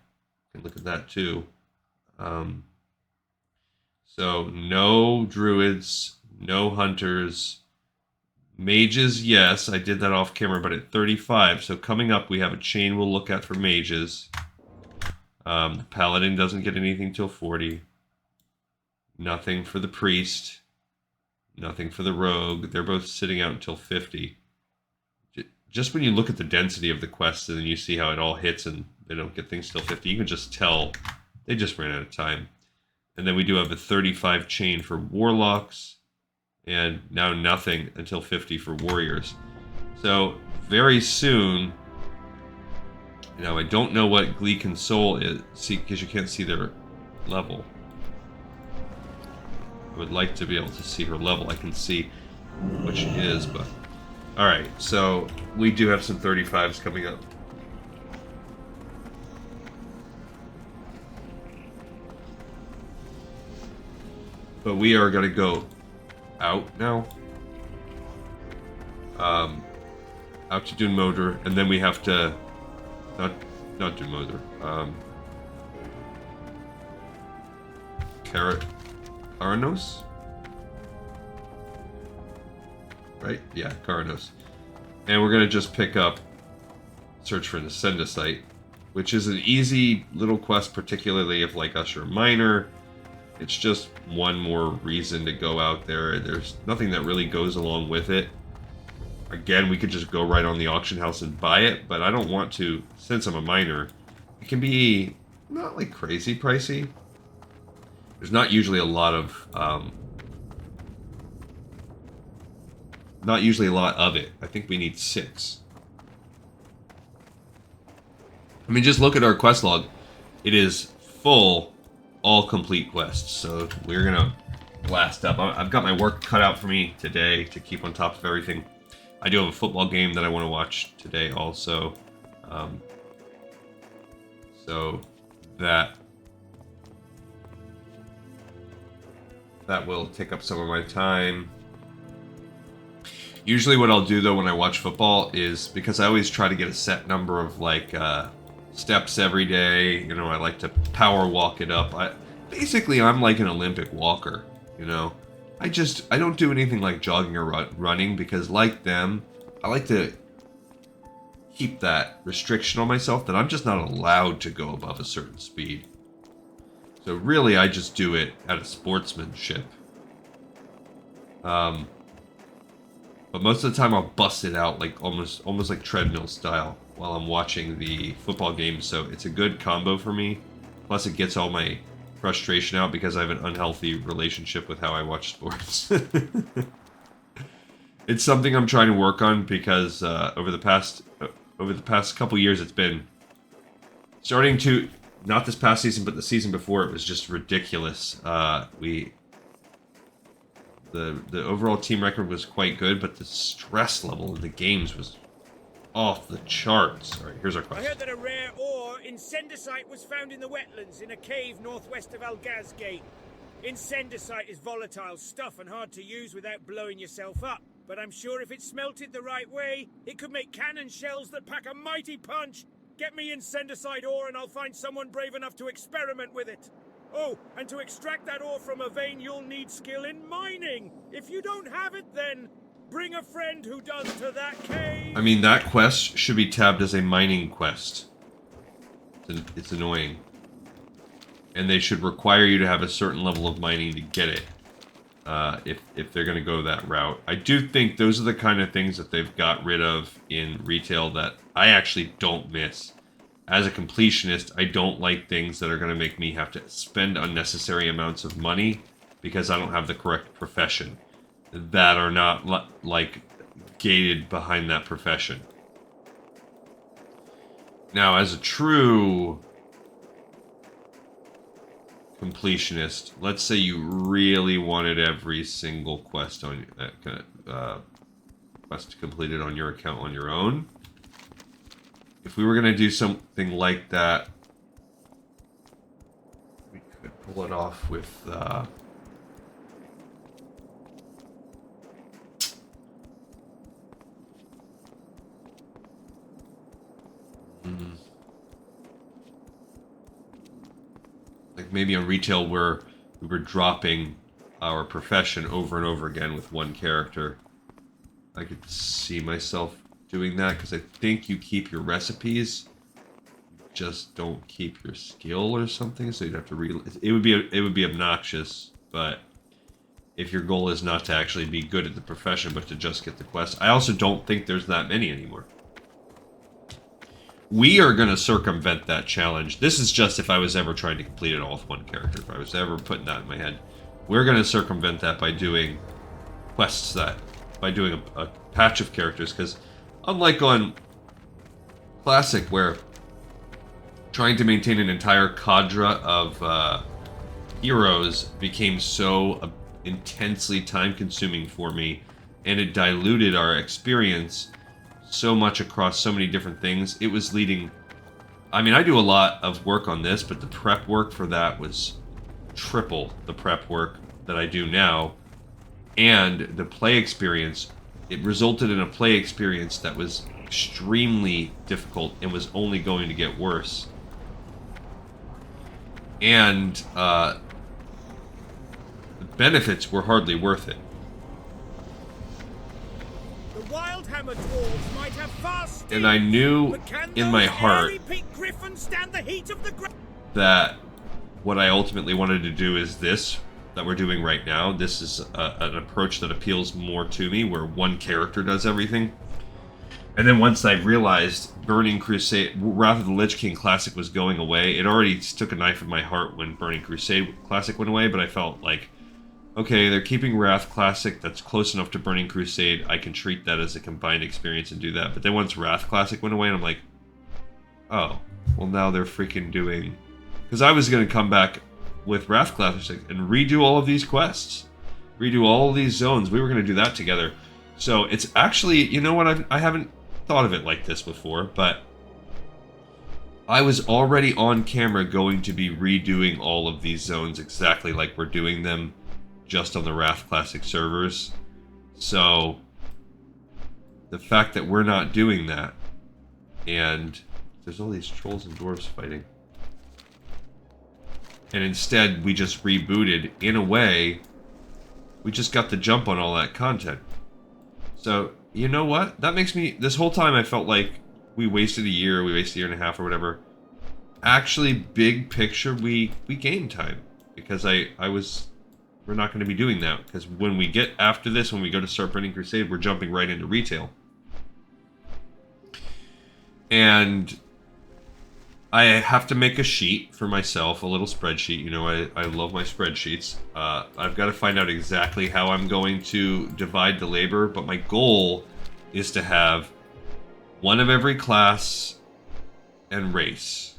S1: We can look at that too. So, no druids, no hunters... Mages, yes, I did that off camera, but at 35. So coming up, we have a chain we'll look at for mages. The paladin doesn't get anything till 40. Nothing for the priest. Nothing for the rogue. They're both sitting out until 50. Just when you look at the density of the quests and then you see how it all hits and they don't get things till 50, you can just tell they just ran out of time. And then we do have a 35 chain for warlocks. And now nothing until 50 for warriors. So, very soon... Now, I don't know what Gleek and Soul is, because you can't see their level. I would like to be able to see her level. I can see what she is, but... Alright, so we do have some 35s coming up. But we are going to go out now. Out to Dun Modr, and then we have to... Not Dun Modr. Karanos? Right? Yeah, Karanos. And we're gonna just pick up Search for an Ascendicite, which is an easy little quest, particularly if like Usher Minor. It's just one more reason to go out there. There's nothing that really goes along with it. Again, we could just go right on the auction house and buy it, but I don't want to, since I'm a minor. It can be not like crazy pricey. There's not usually a lot of, not usually a lot of it. I think we need 6. I mean, just look at our quest log. It is full, all complete quests. So we're gonna blast up. I've got my work cut out for me today to keep on top of everything. I do have a football game that I want to watch today also. So that will take up some of my time. Usually what I'll do though when I watch football is, because I always try to get a set number of like steps every day, you know, I like to power walk it up. Basically I'm like an Olympic walker, you know. I don't do anything like jogging or running, because like them, I like to keep that restriction on myself that I'm just not allowed to go above a certain speed. So really I just do it out of sportsmanship. But most of the time I'll bust it out like almost like treadmill style while I'm watching the football game, so it's a good combo for me. Plus it gets all my frustration out because I have an unhealthy relationship with how I watch sports. It's something I'm trying to work on because over the past couple years it's been starting to, not this past season but the season before, it was just ridiculous. The overall team record was quite good, but the stress level in the games was off the charts. All right, here's our question.
S5: I heard that a rare ore, incendicite, was found in the wetlands in a cave northwest of Algaz Gate. Incendicite is volatile stuff and hard to use without blowing yourself up. But I'm sure if it's smelted the right way, it could make cannon shells that pack a mighty punch. Get me incendicite ore and I'll find someone brave enough to experiment with it. Oh, and to extract that ore from a vein, you'll need skill in mining. If you don't have it, then bring a friend who does to that cave.
S1: I mean, that quest should be tabbed as a mining quest. It's annoying. And they should require you to have a certain level of mining to get it. if they're going to go that route. I do think those are the kind of things that they've got rid of in retail that I actually don't miss. As a completionist, I don't like things that are going to make me have to spend unnecessary amounts of money because I don't have the correct profession, that are not like gated behind that profession. Now, as a true completionist, let's say you really wanted every single quest on quest completed on your account on your own. If we were going to do something like that, we could pull it off with like maybe on retail where we were dropping our profession over and over again with one character. I could see myself doing that because I think you keep your recipes, you just don't keep your skill or something. So you'd have to it would be obnoxious, but if your goal is not to actually be good at the profession but to just get the quest, I also don't think there's that many anymore. We are going to circumvent that challenge. This is just if I was ever trying to complete it all with one character. If I was ever putting that in my head. We're going to circumvent that by doing quests by doing a patch of characters. Because unlike on Classic, where trying to maintain an entire cadre of heroes became so intensely time-consuming for me, and it diluted our experience so much across so many different things. It was leading... I mean, I do a lot of work on this, but the prep work for that was triple the prep work that I do now. And the play experience, it resulted in a play experience that was extremely difficult and was only going to get worse. And the benefits were hardly worth it.
S5: The Wildhammer dwarves might have fast steed,
S1: And I knew
S5: but can
S1: in my
S5: those
S1: heart
S5: hairy-peaked griffins stand the heat of the
S1: that what I ultimately wanted to do is this that we're doing right now. This is an approach that appeals more to me, where one character does everything. And then once I realized Burning Crusade, Wrath of the Lich King Classic was going away, it already took a knife in my heart when Burning Crusade Classic went away, but I felt like, okay, they're keeping Wrath Classic, that's close enough to Burning Crusade, I can treat that as a combined experience and do that. But then once Wrath Classic went away, and I'm like, oh, well now they're freaking doing... Because I was going to come back with Wrath Classic and redo all of these quests. Redo all of these zones. We were going to do that together. So it's actually, you know what, I haven't thought of it like this before, but I was already on camera going to be redoing all of these zones exactly like we're doing them just on the Wrath Classic servers. So the fact that we're not doing that, and there's all these trolls and dwarves fighting, and instead we just rebooted, in a way, we just got the jump on all that content. So, you know what? That makes me... This whole time I felt like we wasted a year and a half or whatever. Actually, big picture, we gained time. Because we're not going to be doing that. Because when we get after this, when we go to start Burning Crusade, we're jumping right into retail. And I have to make a sheet for myself, a little spreadsheet. You know, I love my spreadsheets. I've got to find out exactly how I'm going to divide the labor, but my goal is to have one of every class and race.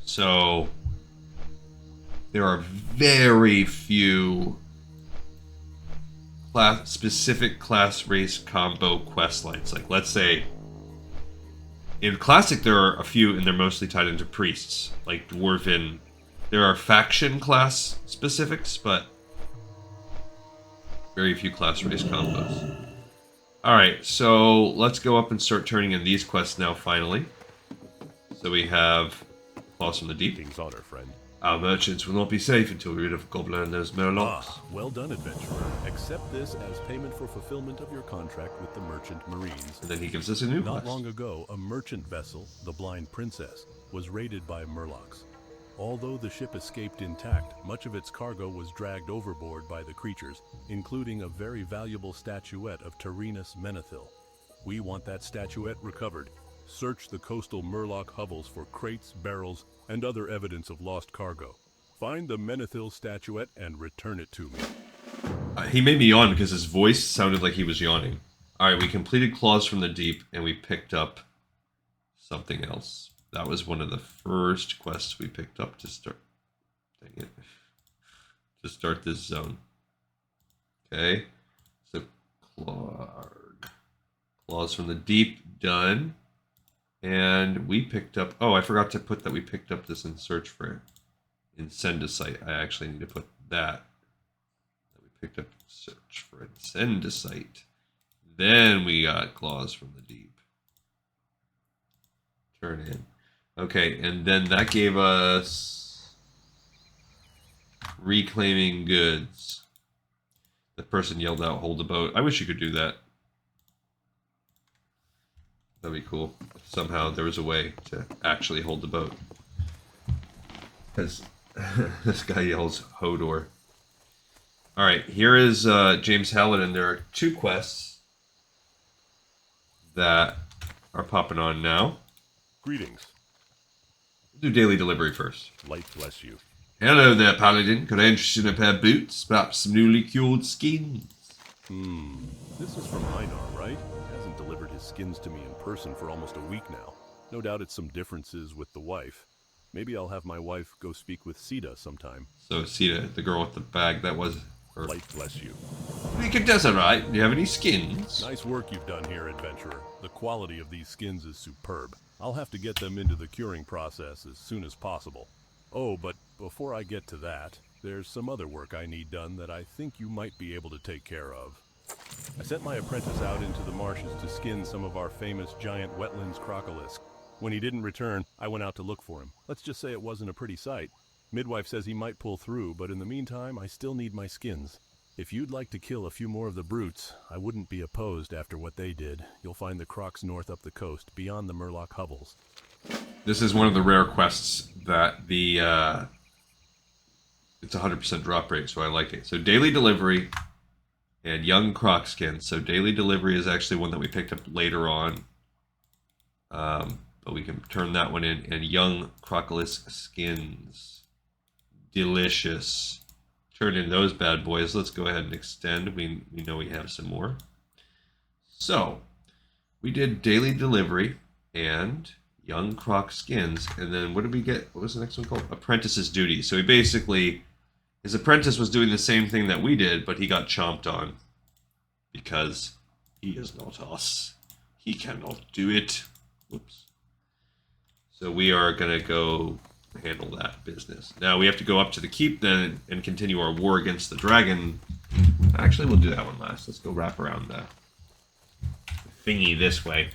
S1: So there are very few specific class race combo quest lines. Like, let's say in Classic, there are a few, and they're mostly tied into priests, like Dwarven. There are faction class specifics, but very few class race combos. Alright, so let's go up and start turning in these quests now, finally. So we have Claws from the Deep.
S3: King's honor, friend.
S1: Our merchants will not be safe until we're rid of Goblanders Murlocs.
S3: Well done, adventurer. Accept this as payment for fulfillment of your contract with the Merchant Marines.
S1: And then he gives us a new
S3: Not
S1: quest.
S3: long ago, a merchant vessel, the Blind Princess, was raided by Murlocs. Although the ship escaped intact, much of its cargo was dragged overboard by the creatures, including a very valuable statuette of Tyrannus Menethil. We want that statuette recovered. Search the coastal Murloc hovels for crates, barrels, and other evidence of lost cargo. Find the Menethil statuette and return it to me.
S1: He made me yawn because his voice sounded like he was yawning. Alright, we completed Claws from the Deep, and we picked up something else. That was one of the first quests we picked up to start. Dang it. To start this zone. Okay. So, Claws from the Deep, done. And we picked up... Oh, I forgot to put that we picked up this in search for Incendicite. I actually need to put that. We picked up search for Incendicite. Then we got Claws from the Deep. Turn in. Okay, and then that gave us reclaiming goods. The person yelled out, hold the boat. I wish you could do that. That'd be cool. If somehow there was a way to actually hold the boat. Because this guy yells Hodor. Alright, here is James Halladin. There are 2 quests that are popping on now.
S3: Greetings.
S1: Do daily delivery first.
S3: Light bless you.
S1: Hello there, Paladin. Could I interest you in a pair of boots? Perhaps some newly cured skins?
S3: This is from Einar, right? He hasn't delivered his skins to me in person for almost a week now. No doubt it's some differences with the wife. Maybe I'll have my wife go speak with Sita sometime.
S1: So, Sita, the girl with the bag, that was her.
S3: Light bless you.
S1: We can that's alright. Do you have any skins?
S3: Nice work you've done here, adventurer. The quality of these skins is superb. I'll have to get them into the curing process as soon as possible. Oh, but before I get to that, there's some other work I need done that I think you might be able to take care of. I sent my apprentice out into the marshes to skin some of our famous giant Wetlands Crocolisk. When he didn't return, I went out to look for him. Let's just say it wasn't a pretty sight. Midwife says he might pull through, but in the meantime, I still need my skins. If you'd like to kill a few more of the brutes, I wouldn't be opposed after what they did. You'll find the crocs north up the coast, beyond the Murloc hovels.
S1: This is one of the rare quests that the... it's 100% drop rate, so I like it. So daily delivery and young croc skins. So daily delivery is actually one that we picked up later on. But we can turn that one in. And young Crocolisk skins. Delicious. Turn in those bad boys. Let's go ahead and extend. We know we have some more. So, we did daily delivery and young croc skins. And then what did we get? What was the next one called? Apprentice's duty. So he basically, his apprentice was doing the same thing that we did, but he got chomped on. Because he is not us. He cannot do it. Whoops. So we are going to go handle that business. Now we have to go up to the keep then and continue our war against the dragon. Actually, we'll do that one last. Let's go wrap around the thingy this way.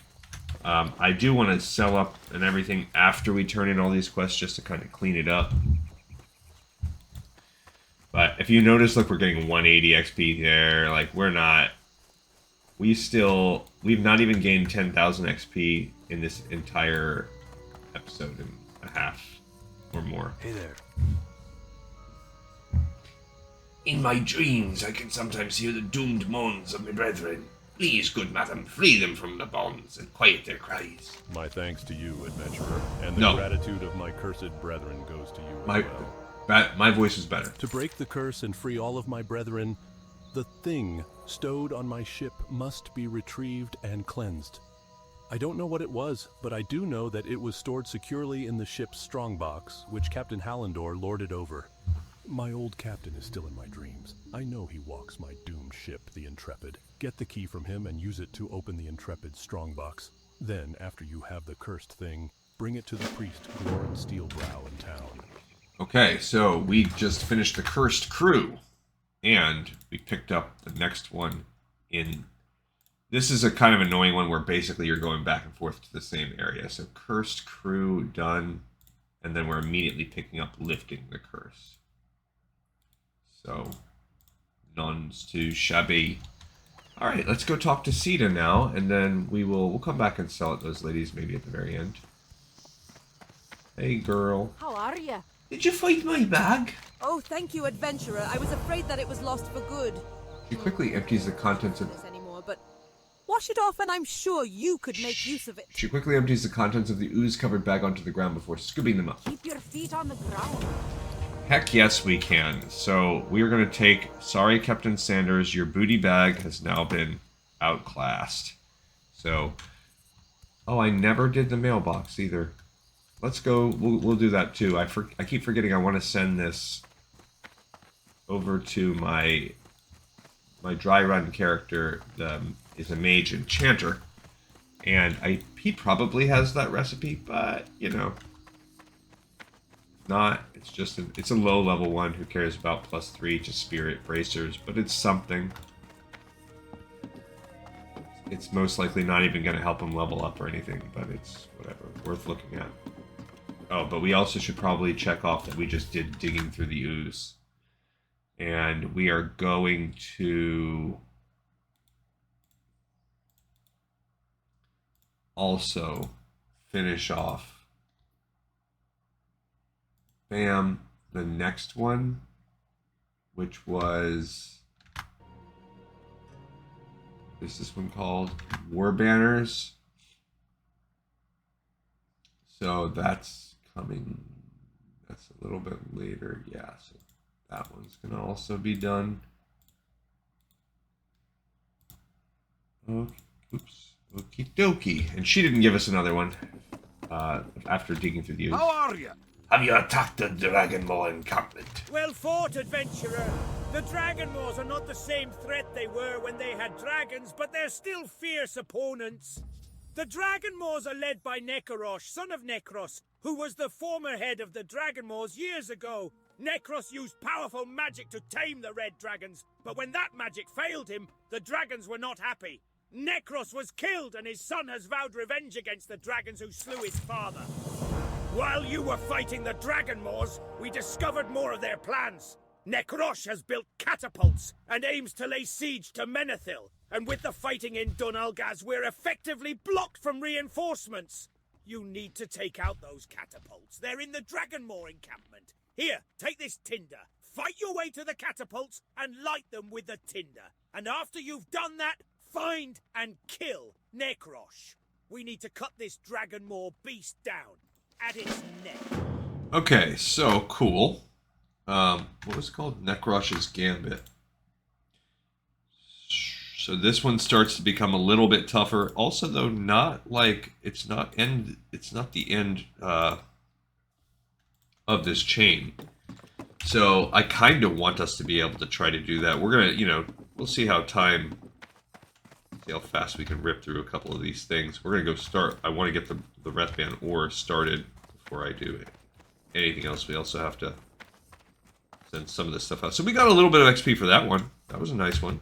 S1: I do want to sell up and everything after we turn in all these quests just to kind of clean it up. But if you notice, look, we're getting 180 XP there. Like, we're not... We've not even gained 10,000 XP in this entire episode and a half or more.
S3: Hey there.
S4: In my dreams, I can sometimes hear the doomed moans of my brethren. Please, good madam, free them from the bonds and quiet their cries.
S3: My thanks to you, adventurer, and the gratitude of my cursed brethren goes to you as well.
S1: My voice is better.
S3: To break the curse and free all of my brethren, the thing stowed on my ship must be retrieved and cleansed. I don't know what it was, but I do know that it was stored securely in the ship's strongbox, which Captain Hallandor lorded over. My old captain is still in my dreams. I know he walks my doomed ship, the Intrepid. Get the key from him and use it to open the Intrepid's strongbox. Then, after you have the cursed thing, bring it to the priest Glorin Steelbrow in town.
S1: Okay, so we just finished the Cursed Crew, and we picked up the next one in... This is a kind of annoying one where basically you're going back and forth to the same area. So Cursed Crew done, and then we're immediately picking up Lifting the Curse. So, none's too shabby. Alright, let's go talk to Sita now, and then we'll come back and sell it those ladies maybe at the very end. Hey girl.
S2: How are ya?
S4: Did you find my bag?
S6: Oh, thank you, adventurer. I was afraid that it was lost for good.
S1: She quickly empties the contents of...
S6: This anymore, but wash it off and I'm sure you could make use of it.
S1: She quickly empties the contents of the ooze-covered bag onto the ground before scooping them up.
S6: Keep your feet on the ground.
S1: Heck yes, we can. So we are going to take... Sorry, Captain Sanders, your booty bag has now been outclassed. So... Oh, I never did the mailbox either. Let's go. We'll do that too. I keep forgetting I want to send this over to my dry run character. Is a mage enchanter, and he probably has that recipe, but you know, not. It's just it's a low level one who cares about +3 to spirit bracers, but it's something. It's most likely not even going to help him level up or anything, but it's whatever, worth looking at. Oh, but we also should probably check off that we just did digging through the ooze. And we are going to also finish off, bam, the next one, which was... Is this one called War Banners? So that's coming. That's a little bit later. Yeah, so that one's going to also be done. Okay, oops. Okie dokie. And she didn't give us another one after digging through the ooze.
S5: How are you?
S4: Have you attacked the Dragonmaw encampment?
S5: Well fought, adventurer. The Dragonmaws are not the same threat they were when they had dragons, but they're still fierce opponents. The Dragonmaws are led by Nek'rosh, son of Nek'rosh, who was the former head of the Dragonmaws years ago. Nek'rosh used powerful magic to tame the red dragons, but when that magic failed him, the dragons were not happy. Nek'rosh was killed, and his son has vowed revenge against the dragons who slew his father. While you were fighting the Dragonmaws, we discovered more of their plans. Nek'rosh has built catapults and aims to lay siege to Menethil. And with the fighting in Dun Algaz, we're effectively blocked from reinforcements. You need to take out those catapults. They're in the Dragonmaw encampment. Here, take this tinder. Fight your way to the catapults and light them with the tinder. And after you've done that, find and kill Nek'rosh. We need to cut this Dragonmaw beast down at its neck.
S1: Okay, so cool. What was it called? Nek'rosh's Gambit. So this one starts to become a little bit tougher. Also, though, not like it's not the end of this chain. So I kind of want us to be able to try to do that. We're gonna, we'll see how fast we can rip through a couple of these things. We're gonna go start. I want to get the Wrathband ore started before I do anything else. We also have to send some of this stuff out. So we got a little bit of XP for that one. That was a nice one.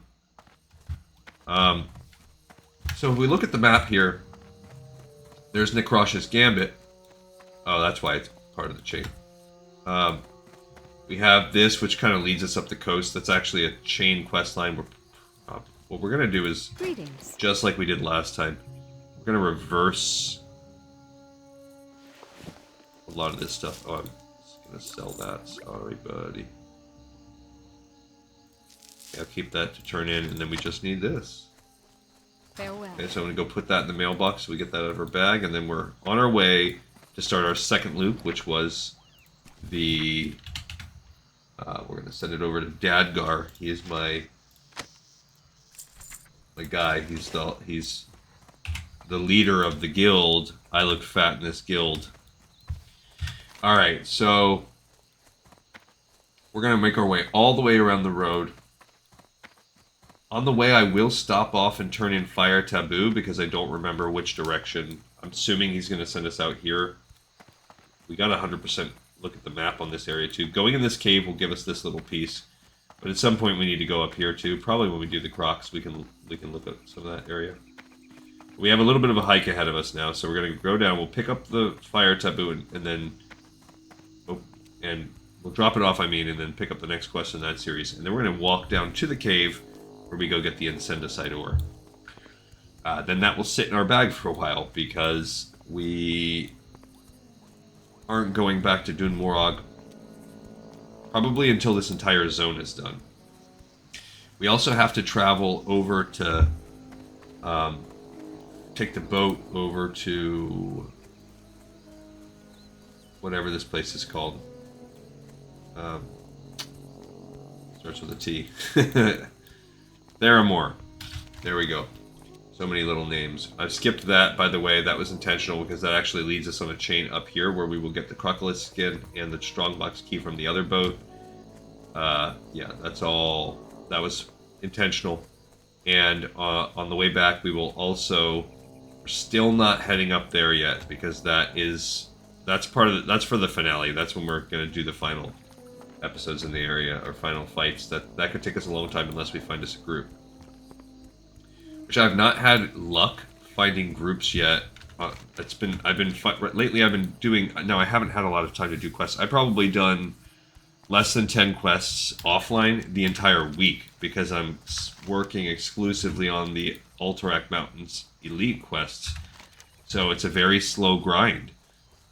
S1: So if we look at the map here, there's Nek'rosh's Gambit. Oh, that's why it's part of the chain. We have this, which kind of leads us up the coast. That's actually a chain quest line. What we're going to do is,
S2: Greetings.
S1: just like we did last time, we're going to reverse a lot of this stuff. Oh, I'm just going to sell that. Sorry, buddy. I'll keep that to turn in, and then we just need this.
S2: Farewell.
S1: Okay, so I'm going to go put that in the mailbox so we get that out of our bag, and then we're on our way to start our second loop, which was the... we're going to send it over to Dadgar. He is my guy. He's the leader of the guild. I look fat in this guild. Alright, so we're going to make our way all the way around the road. On the way, I will stop off and turn in Fire Taboo because I don't remember which direction. I'm assuming he's going to send us out here. We got 100% look at the map on this area too. Going in this cave will give us this little piece. But at some point we need to go up here too. Probably when we do the Crocs, we can look at some of that area. We have a little bit of a hike ahead of us now, so we're going to go down. We'll pick up the Fire Taboo and then... Oh, and we'll drop it off, and then pick up the next quest in that series. And then we're going to walk down to the cave where we go get the Incendicite ore. Then that will sit in our bag for a while because we aren't going back to Dun Morag Probably until this entire zone is done. We also have to travel over to... take the boat over to... whatever this place is called. Starts with a T. Theramore. There we go. So many little names. I've skipped that, by the way. That was intentional because that actually leads us on a chain up here where we will get the Crocolisk skin and the strongbox key from the other boat. Yeah, that's all. That was intentional. And on the way back, we will also... We're still not heading up there yet because that's part of the, that's for the finale. That's when we're going to do the final episodes in the area, or final fights. That could take us a long time unless we find us a group. Which I've not had luck finding groups yet. Lately I've been doing, no, I haven't had a lot of time to do quests. I've probably done less than 10 quests offline the entire week because I'm working exclusively on the Alterac Mountains elite quests. So it's a very slow grind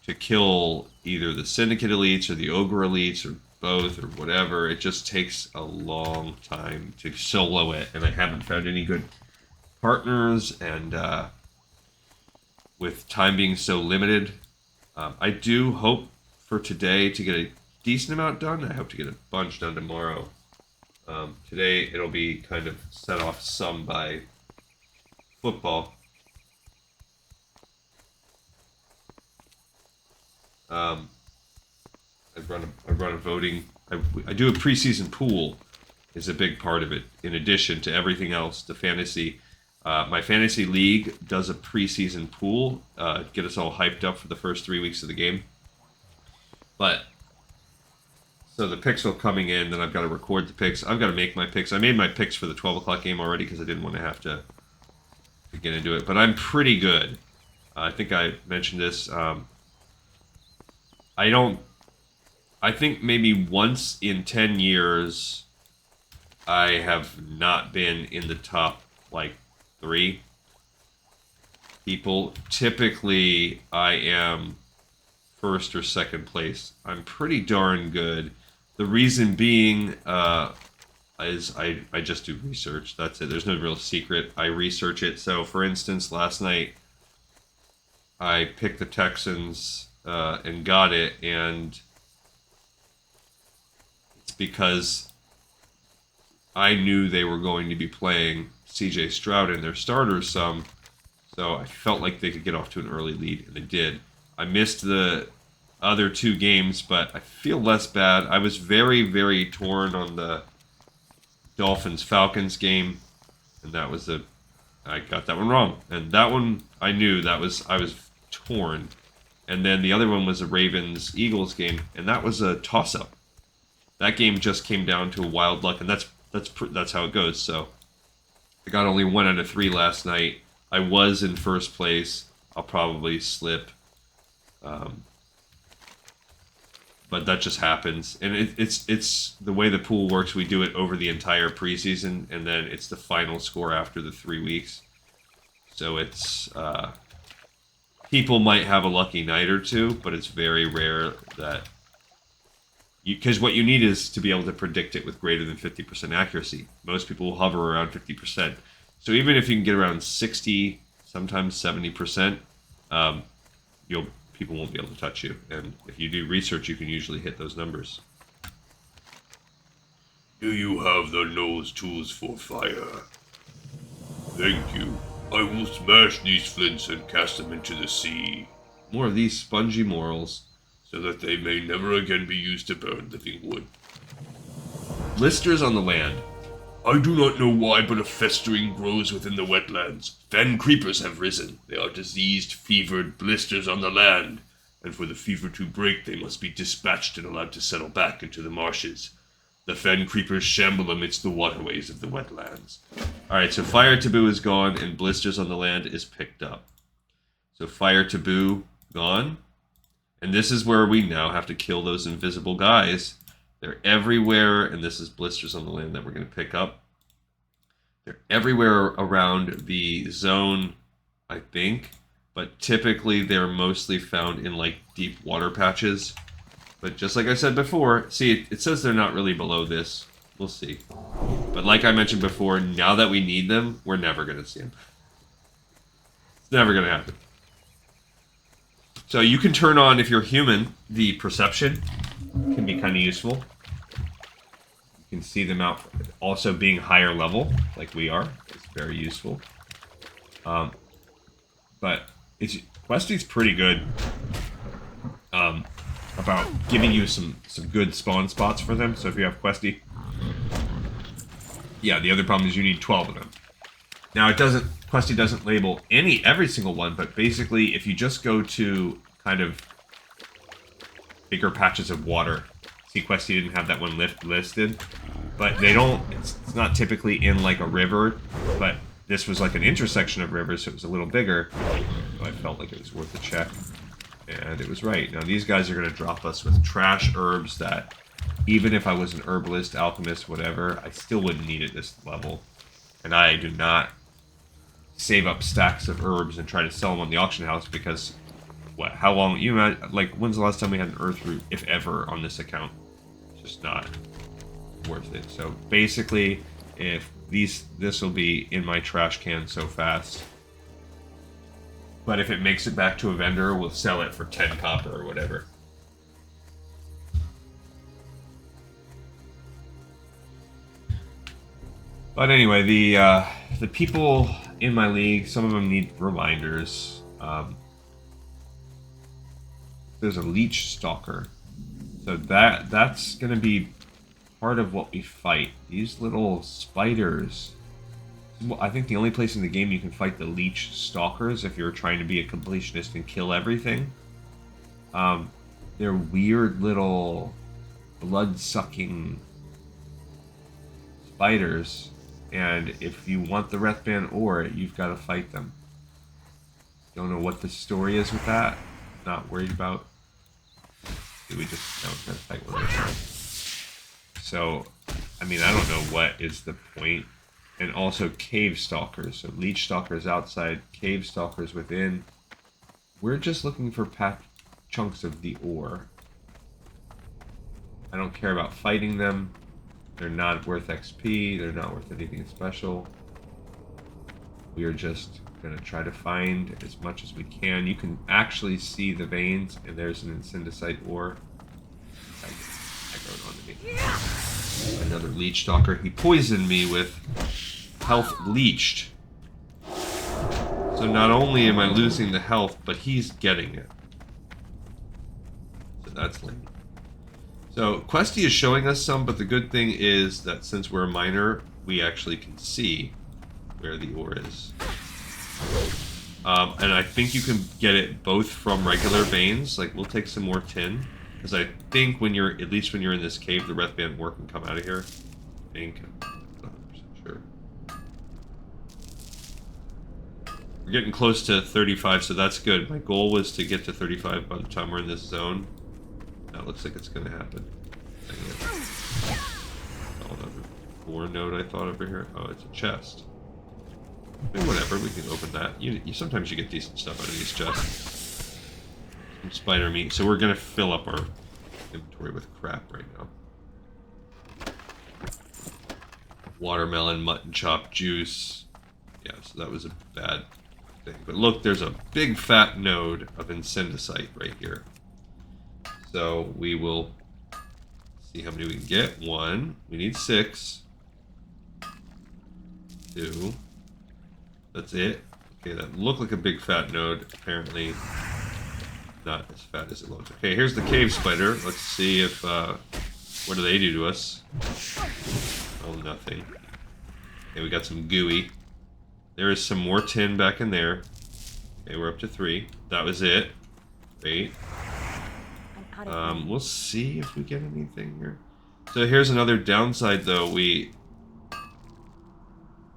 S1: to kill either the Syndicate elites or the Ogre elites or both or whatever. It just takes a long time to solo it, and I haven't found any good partners, and with time being so limited, I do hope for today to get a decent amount done. I hope to get a bunch done tomorrow. Today it'll be kind of set off some by football. I run a voting. I do a preseason pool is a big part of it. In addition to everything else, the fantasy. My fantasy league does a preseason pool, get us all hyped up for the first 3 weeks of the game. But so the picks will coming in, then I've got to record the picks. I've got to make my picks. I made my picks for the 12 o'clock game already because I didn't want to have to get into it. But I'm pretty good. I think I mentioned this. I think maybe once in 10 years, I have not been in the top, 3 people. Typically, I am first or second place. I'm pretty darn good. The reason being is I just do research. That's it. There's no real secret. I research it. So, for instance, last night, I picked the Texans and got it, and it's because I knew they were going to be playing CJ Stroud in their starters some, so I felt like they could get off to an early lead, and they did. I missed the other 2 games, but I feel less bad. I was very, very torn on the Dolphins-Falcons game, and that was I got that one wrong. And that one, I knew I was torn. And then the other one was a Ravens-Eagles game, and that was a toss-up. That game just came down to a wild luck, and that's how it goes. So I got only 1 out of 3 last night. I was in first place. I'll probably slip. But that just happens. And it's the way the pool works. We do it over the entire preseason, and then it's the final score after the 3 weeks. So it's... people might have a lucky night or two, but it's very rare that... Because what you need is to be able to predict it with greater than 50% accuracy. Most people will hover around 50%. So even if you can get around 60, sometimes 70%, people won't be able to touch you. And if you do research, you can usually hit those numbers.
S4: Do you have the nose tools for fire? Thank you. I will smash these flints and cast them into the sea.
S1: More of these spongy morals.
S4: So that they may never again be used to burn living wood.
S1: Blisters on the land.
S4: I do not know why, but a festering grows within the wetlands. Fen creepers have risen. They are diseased, fevered blisters on the land. And for the fever to break, they must be dispatched and allowed to settle back into the marshes. The fen creepers shamble amidst the waterways of the wetlands.
S1: Alright, so Fire Taboo is gone, and Blisters on the land is picked up. So Fire Taboo, gone. And this is where we now have to kill those invisible guys. They're everywhere, and this is Blisters on the land that we're going to pick up. They're everywhere around the zone, I think. But typically they're mostly found in deep water patches. But just like I said before, see, it says they're not really below this. We'll see. But like I mentioned before, now that we need them, we're never going to see them. It's never going to happen. So you can turn on, if you're human, the perception can be kind of useful. You can see them out also being higher level, like we are. It's very useful. But Questy's pretty good about giving you some good spawn spots for them. So if you have Questy, yeah, the other problem is you need 12 of them. Now Questy doesn't label every single one, but basically if you just go to kind of bigger patches of water, see Questy didn't have that one listed, but they don't, it's not typically in like a river, but this was like an intersection of rivers, so it was a little bigger, so I felt like it was worth a check, and it was right. Now these guys are going to drop us with trash herbs that, even if I was an herbalist, alchemist, whatever, I still wouldn't need at this level, and I do not save up stacks of herbs and try to sell them on the auction house because, what, how long, you imagine, like, when's the last time we had an earth root, if ever, on this account? It's just not worth it. So basically, if this will be in my trash can so fast, but if it makes it back to a vendor, we'll sell it for 10 copper or whatever. But anyway, the people in my league, some of them need reminders. There's a leech stalker, so that's going to be part of what we fight. These little spiders. I think the only place in the game you can fight the leech stalkers if you're trying to be a completionist and kill everything. They're weird little blood-sucking spiders, and if you want the Wrathband ore, you've got to fight them. Don't know what the story is with that. Not worried about. We just don't gotta fight one of them. So, I mean, I don't know what is the point. And also cave stalkers. So leech stalkers outside, cave stalkers within. We're just looking for chunks of the ore. I don't care about fighting them. They're not worth XP. They're not worth anything special. We are just going to try to find as much as we can. You can actually see the veins, and there's an incendicite ore. Aggroed onto me. Another leech stalker. He poisoned me with health leeched. So not only am I losing the health, but he's getting it. So that's lame. So Questy is showing us some, but the good thing is that since we're a miner, we actually can see where the ore is. And I think you can get it both from regular veins. Like, we'll take some more tin. Because I think when you're, at least when you're in this cave, the Wrathband ore can come out of here. I think. I'm not 100% sure. We're getting close to 35, so that's good. My goal was to get to 35 by the time we're in this zone. That looks like it's going to happen. Oh, another ore node I thought over here. Oh, it's a chest. I mean, whatever, we can open that. Sometimes you get decent stuff out of these chests. Some spider meat. So we're going to fill up our inventory with crap right now. Watermelon, mutton chop, juice. Yeah, so that was a bad thing. But look, there's a big fat node of incendicite right here. So we will see how many we can get. 1. We need 6. 2. That's it. Okay, that looked like a big fat node. Apparently not as fat as it looks. Okay, here's the cave spider. Let's see if, what do they do to us? Oh, nothing. Okay, we got some gooey. There is some more tin back in there. Okay, we're up to 3. That was it. Wait. We'll see if we get anything here. So here's another downside, though. We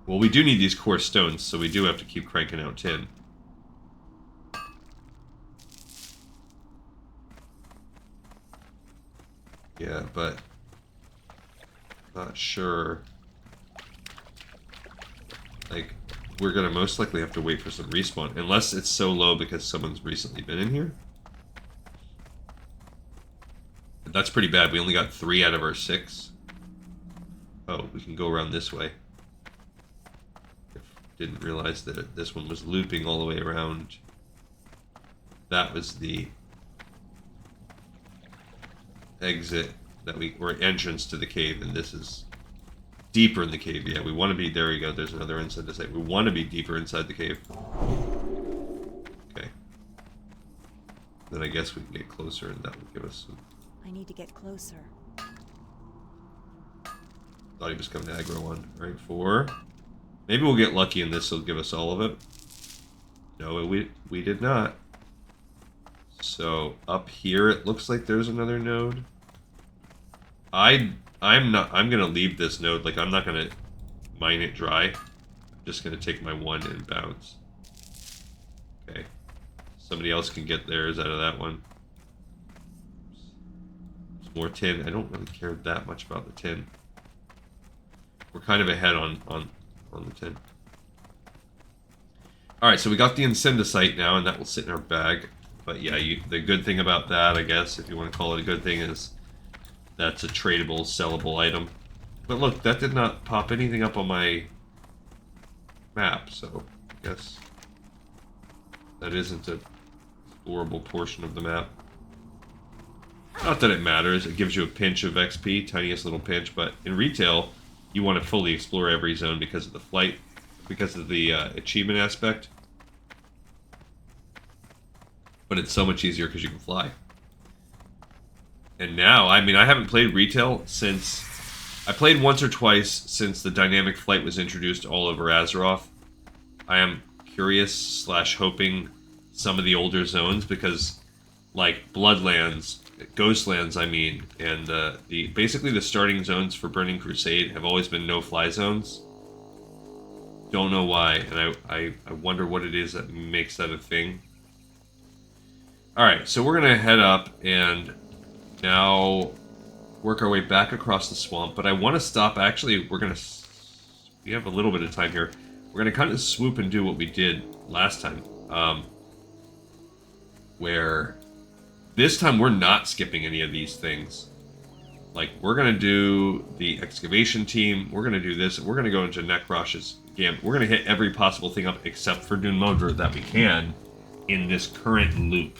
S1: do need these core stones, so we do have to keep cranking out tin. Yeah, but not sure. Like, we're gonna most likely have to wait for some respawn, unless it's so low because someone's recently been in here. That's pretty bad. We only got 3 out of our 6. Oh, we can go around this way. Didn't realize that this one was looping all the way around. That was the exit that or entrance to the cave, and this is deeper in the cave. Yeah, we want to be, there we go, there's another inside the site. We want to be deeper inside the cave. Okay. Then I guess we can get closer, and that will give us some...
S7: I need to get closer.
S1: Thought he was coming to aggro one. Right, 4. Maybe we'll get lucky and this will give us all of it. No, we did not. So up here it looks like there's another node. I'm gonna leave this node, like I'm not gonna mine it dry. I'm just gonna take my 1 and bounce. Okay. Somebody else can get theirs out of that one. There's more tin. I don't really care that much about the tin. We're kind of ahead on the tin. Alright, so we got the Incendicite now, and that will sit in our bag. But yeah, the good thing about that, I guess, if you want to call it a good thing, is that's a tradable, sellable item. But look, that did not pop anything up on my map, so I guess that isn't a explorable portion of the map. Not that it matters, it gives you a pinch of XP, tiniest little pinch, but in retail, you want to fully explore every zone because of the flight, because of the achievement aspect. But it's so much easier because you can fly. And now, I mean, I haven't played retail since... I played once or twice since the dynamic flight was introduced all over Azeroth. I am curious / hoping some of the older zones, because like Bloodlands, Ghostlands, I mean, and basically the starting zones for Burning Crusade have always been no-fly zones. Don't know why, and I wonder what it is that makes that a thing. Alright, so we're going to head up and now work our way back across the swamp, but I want to stop, actually, we have a little bit of time here. We're going to kind of swoop and do what we did last time, where this time we're not skipping any of these things. Like, we're going to do the excavation team, we're going to do this, we're going to go into Nek'rosh's Gambit. We're going to hit every possible thing up except for Dun Modra that we can in this current loop.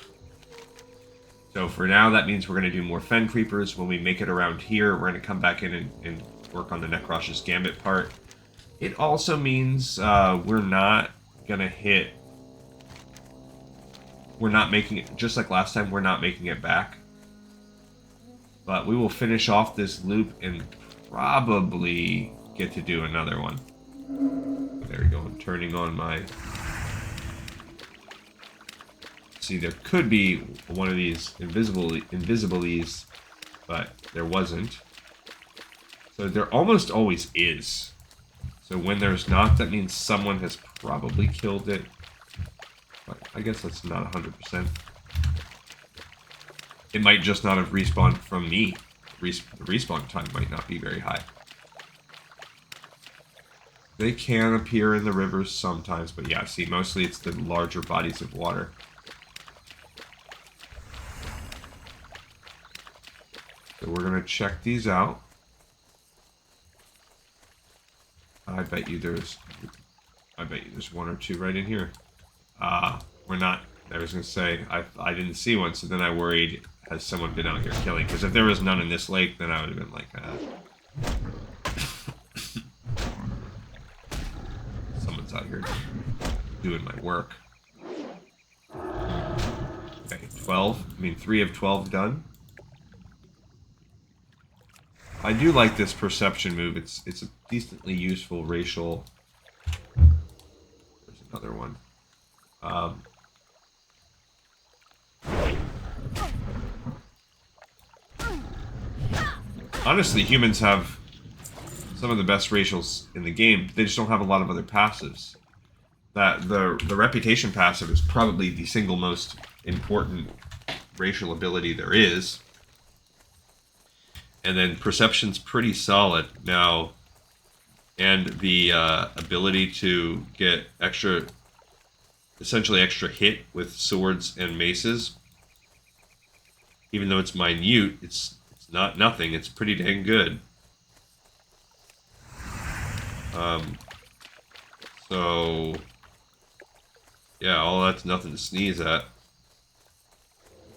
S1: So for now, that means we're going to do more Fen Creepers. When we make it around here, we're going to come back in and work on the Nek'rosh's Gambit part. It also means we're not going to hit... We're not making it... Just like last time, we're not making it back. But we will finish off this loop and probably get to do another one. There we go. I'm turning on my... See, there could be one of these invisibilities, but there wasn't. So there almost always is. So when there's not, that means someone has probably killed it. But I guess that's not 100%. It might just not have respawned from me. The respawn time might not be very high. They can appear in the rivers sometimes, but yeah, see, mostly it's the larger bodies of water. So we're going to check these out. I bet you there's one or two right in here. We're not. I was going to say, I didn't see one, so then I worried, has someone been out here killing? Because if there was none in this lake, then I would have been like, someone's out here doing my work. Okay, 12. I mean, 3 of 12 done. I do like this perception move. It's a decently useful racial... There's another one. Honestly, humans have some of the best racials in the game. They just don't have a lot of other passives. That the reputation passive is probably the single most important racial ability there is. And then perception's pretty solid now, and the ability to get essentially extra hit with swords and maces. Even though it's minute, it's not nothing. It's pretty dang good. So yeah, all that's nothing to sneeze at.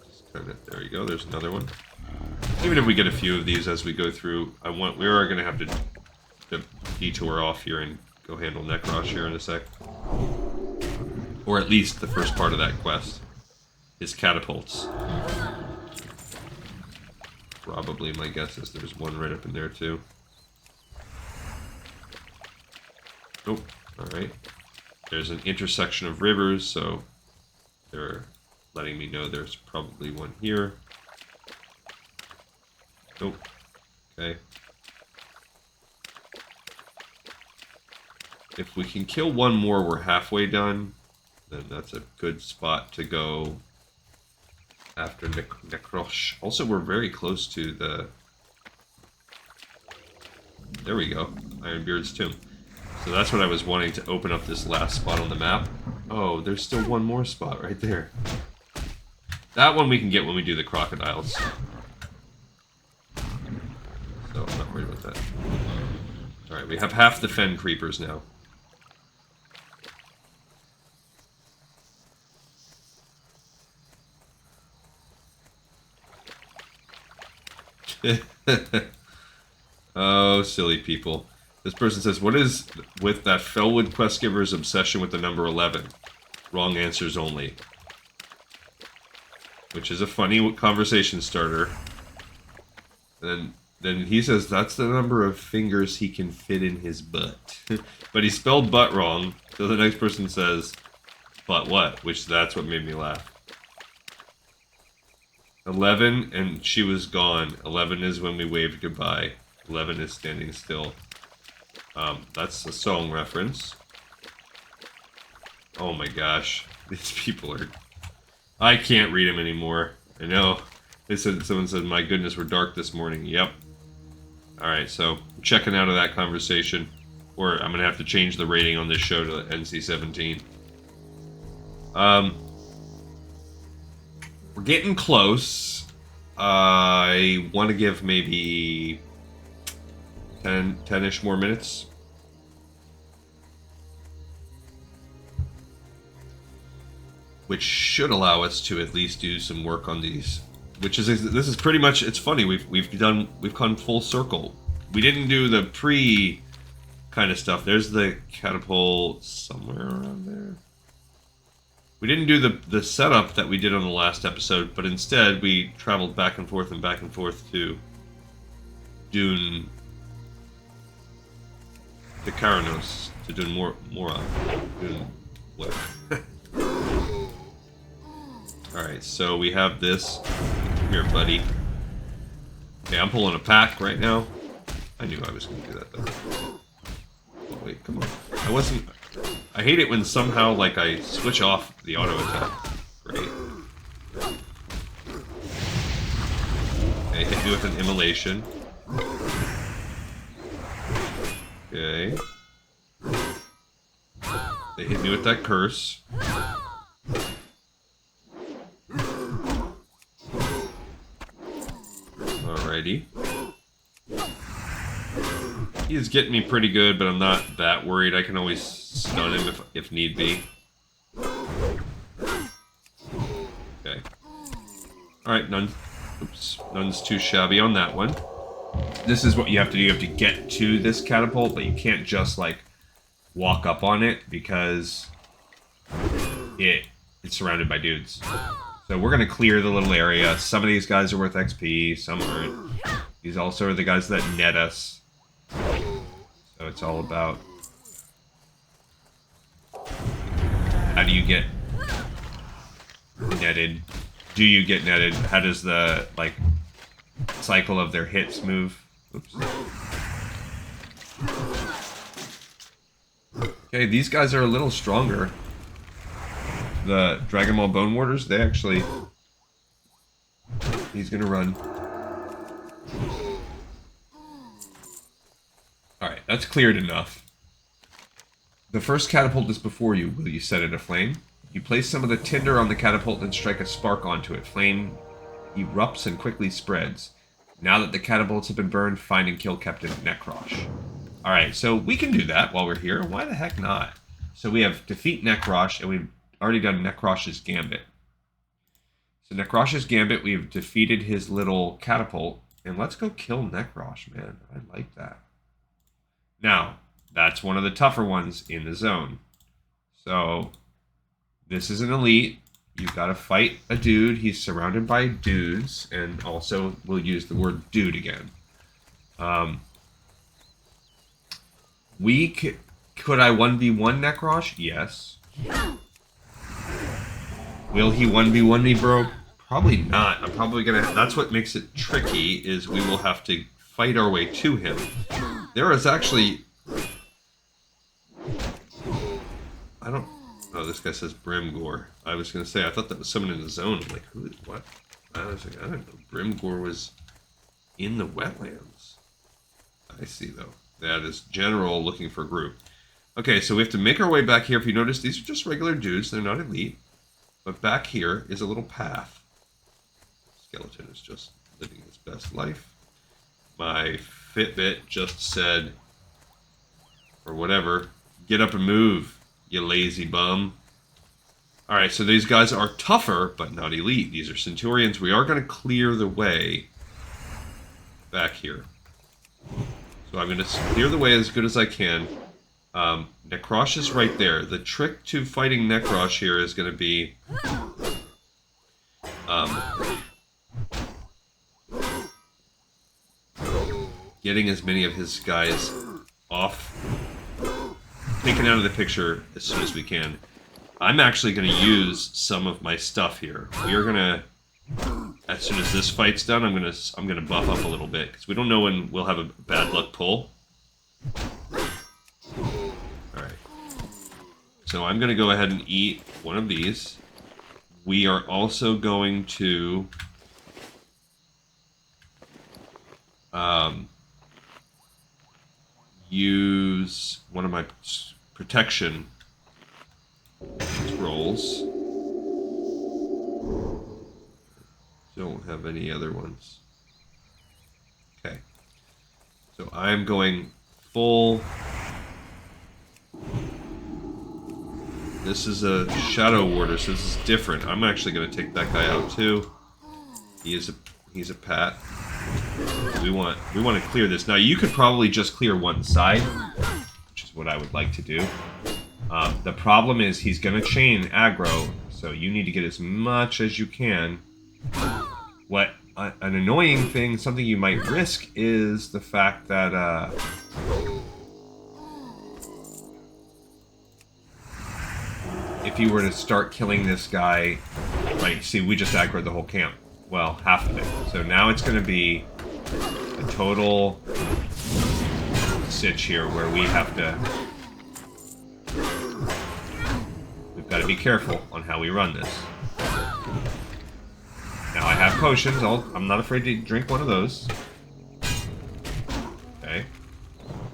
S1: Just kinda, there you go. There's another one. Even if we get a few of these as we go through, we are going to have to detour off here and go handle Nek'rosh here in a sec. Or at least the first part of that quest. His catapults. Probably, my guess is there's one right up in there too. Nope. Alright. There's an intersection of rivers, so they're letting me know there's probably one here. Nope. Okay. If we can kill one more, we're halfway done. Then that's a good spot to go after Nek'rosh. Also, we're very close to the... There we go. Ironbeard's tomb. So that's what I was wanting to open up this last spot on the map. Oh, there's still one more spot right there. That one we can get when we do the crocodiles. So I'm not worried about that. Alright, we have half the fen creepers now. Oh, silly people. This person says, what is with that Felwood Questgiver's obsession with the number 11? Wrong answers only. Which is a funny conversation starter. And then he says that's the number of fingers he can fit in his butt. But he spelled butt wrong. So the next person says, but what? Which that's what made me laugh. 11 and she was gone. 11 is when we waved goodbye. 11 is standing still. That's a song reference. Oh my gosh. These people are... I can't read them anymore. I know. Someone said, my goodness, we're dark this morning. Yep. Alright, so checking out of that conversation. Or I'm going to have to change the rating on this show to NC-17. We're getting close. I want to give maybe 10-ish more minutes. Which should allow us to at least do some work on these. This is pretty much, it's funny, we've gone full circle. We didn't do the pre kind of stuff. There's the catapult somewhere around there. We didn't do the setup that we did on the last episode, but instead we traveled back and forth to Dune the Karanos, to Dune Mora. Dune what? Alright, so we have this. Here, buddy. Okay, I'm pulling a pack right now. I knew I was going to do that, though. Oh, wait, come on. I hate it when somehow, like, I switch off the auto attack. Great. Okay, hit me with an immolation. Okay. They hit me with that curse. Alrighty. He is getting me pretty good, but I'm not that worried. I can always stun him if need be. Okay. Alright, none's too shabby on that one. This is what you have to do. You have to get to this catapult, but you can't just, like, walk up on it because it's surrounded by dudes. So we're going to clear the little area. Some of these guys are worth XP, some aren't. These also are the guys that net us. So it's all about how do you get netted? Do you get netted? How does the, like, cycle of their hits move? Oops. Okay, these guys are a little stronger. The Dragon Ball Bone Warders, they actually... He's gonna run. Alright, that's cleared enough. The first catapult is before you. Will you set it aflame? You place some of the tinder on the catapult and strike a spark onto it. Flame erupts and quickly spreads. Now that the catapults have been burned, find and kill Captain Nek'rosh. Alright, so we can do that while we're here. Why the heck not? So we have defeat Nek'rosh, and we've already done Nekrosh's Gambit. So Nekrosh's Gambit, we've defeated his little catapult. And let's go kill Nek'rosh, man. I like that. Now, that's one of the tougher ones in the zone. So, this is an elite. You've got to fight a dude. He's surrounded by dudes. And also, we'll use the word dude again. Could I 1v1 Nek'rosh? Yes. Will he 1v1 me, bro? Probably not. I'm probably gonna... That's what makes it tricky, is we will have to fight our way to him. There is actually... I don't... Oh, this guy says Brimgore. I was gonna say, I thought that was someone in the zone. I'm like, who? What? I was like, I didn't know Brimgore was in the wetlands. I see, though. That is general looking for group. Okay, so we have to make our way back here. If you notice, these are just regular dudes. They're not elite. But back here is a little path. Skeleton is just living his best life. My Fitbit just said, or whatever, get up and move, you lazy bum. Alright, so these guys are tougher, but not elite. These are Centurions. We are going to clear the way back here. So I'm going to clear the way as good as I can. Nek'rosh is right there. The trick to fighting Nek'rosh here is going to be... getting as many of his guys off, taken out of the picture as soon as we can. I'm actually going to use some of my stuff here. We are going to, as soon as this fight's done, I'm going to buff up a little bit, because we don't know when we'll have a bad luck pull. Alright. So I'm going to go ahead and eat one of these. We are also going to... use one of my protection scrolls. Don't have any other ones. Okay. So I'm going full... This is a Shadow Warder, so this is different. I'm actually going to take that guy out too. He's a pat. We want to clear this. Now, you could probably just clear one side, which is what I would like to do. The problem is he's going to chain aggro, so you need to get as much as you can. What an annoying thing, something you might risk, is the fact that if you were to start killing this guy, right? See, we just aggroed the whole camp. Well, half of it. So now it's going to be a total sitch here where we have to... We've got to be careful on how we run this. Now I have potions. I'm not afraid to drink one of those. Okay.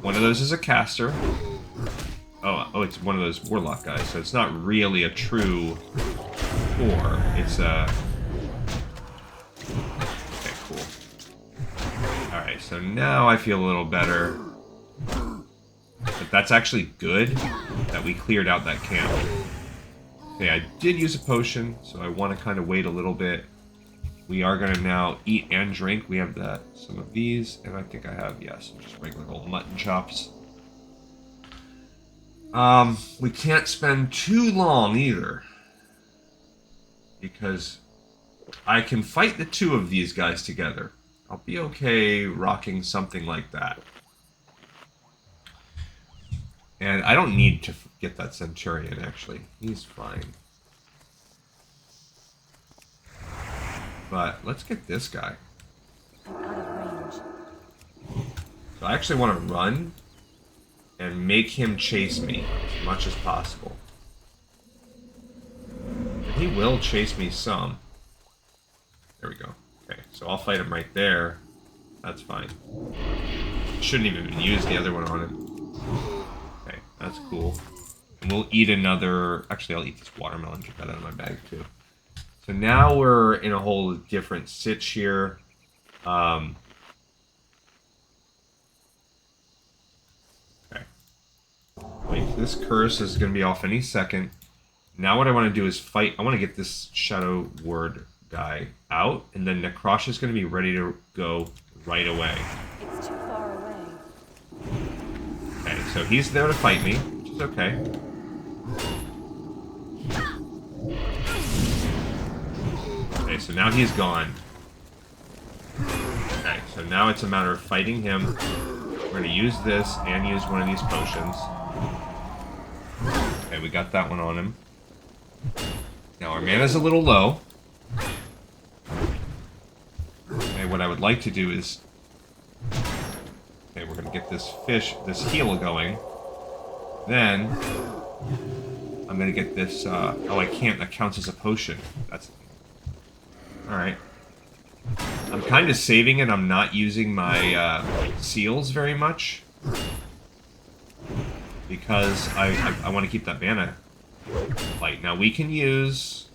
S1: One of those is a caster. Oh, it's one of those warlock guys. So it's not really a true 4. It's a... Okay, cool. Alright, so now I feel a little better. But that's actually good that we cleared out that camp. Okay, I did use a potion, so I want to kind of wait a little bit. We are going to now eat and drink. We have some of these, and I think I have, yes, just regular old mutton chops. We can't spend too long either, because I can fight the two of these guys together. I'll be okay rocking something like that. And I don't need to get that Centurion, actually. He's fine. But let's get this guy.
S2: I'm out of range.
S1: So I actually want to run and make him chase me as much as possible. And he will chase me some. There we go. Okay, so I'll fight him right there. That's fine. Shouldn't even use the other one on him. Okay, that's cool. And we'll eat another... Actually, I'll eat this watermelon. Get that out of my bag, too. So now we're in a whole different sitch here. this curse is going to be off any second. Now what I want to do is fight. I want to get this Shadow Ward guy out, and then Nek'rosh is going to be ready to go right away.
S2: It's too far away.
S1: Okay, so he's there to fight me, which is okay. Okay, so now he's gone. Okay, so now it's a matter of fighting him. We're going to use this and use one of these potions. Okay, we got that one on him. Now our mana's a little low. Okay, what I would like to do is... Okay, we're going to get this fish, this heal going. Then... I'm going to get this... oh, I can't. That counts as a potion. That's... Alright. I'm kind of saving it. I'm not using my seals very much. Because I want to keep that mana light. Now we can use...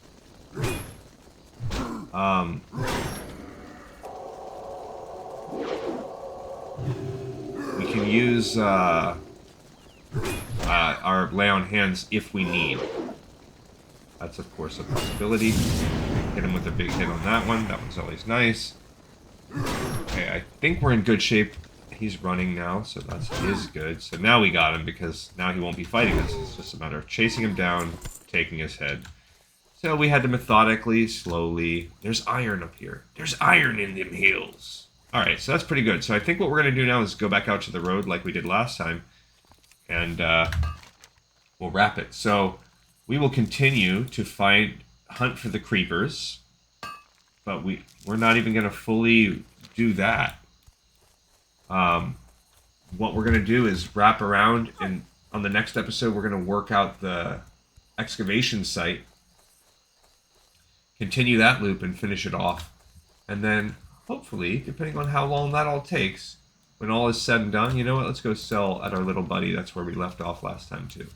S1: we can use our lay on hands if we need. That's of course a possibility. Hit him with a big hit on that one. That one's always nice. Okay, I think we're in good shape. He's running now, so that is good. So now we got him, because now he won't be fighting us. It's just a matter of chasing him down, taking his head. So we had to methodically, slowly... There's iron up here. There's iron in them hills. Alright, so that's pretty good. So I think what we're going to do now is go back out to the road like we did last time. And we'll wrap it. So we will continue to hunt for the creepers. But we're not even going to fully do that. What we're going to do is wrap around, and on the next episode we're going to work out the excavation site, continue that loop and finish it off, and then hopefully, depending on how long that all takes, when all is said and done, you know what, let's go sell at our little buddy. That's where we left off last time too.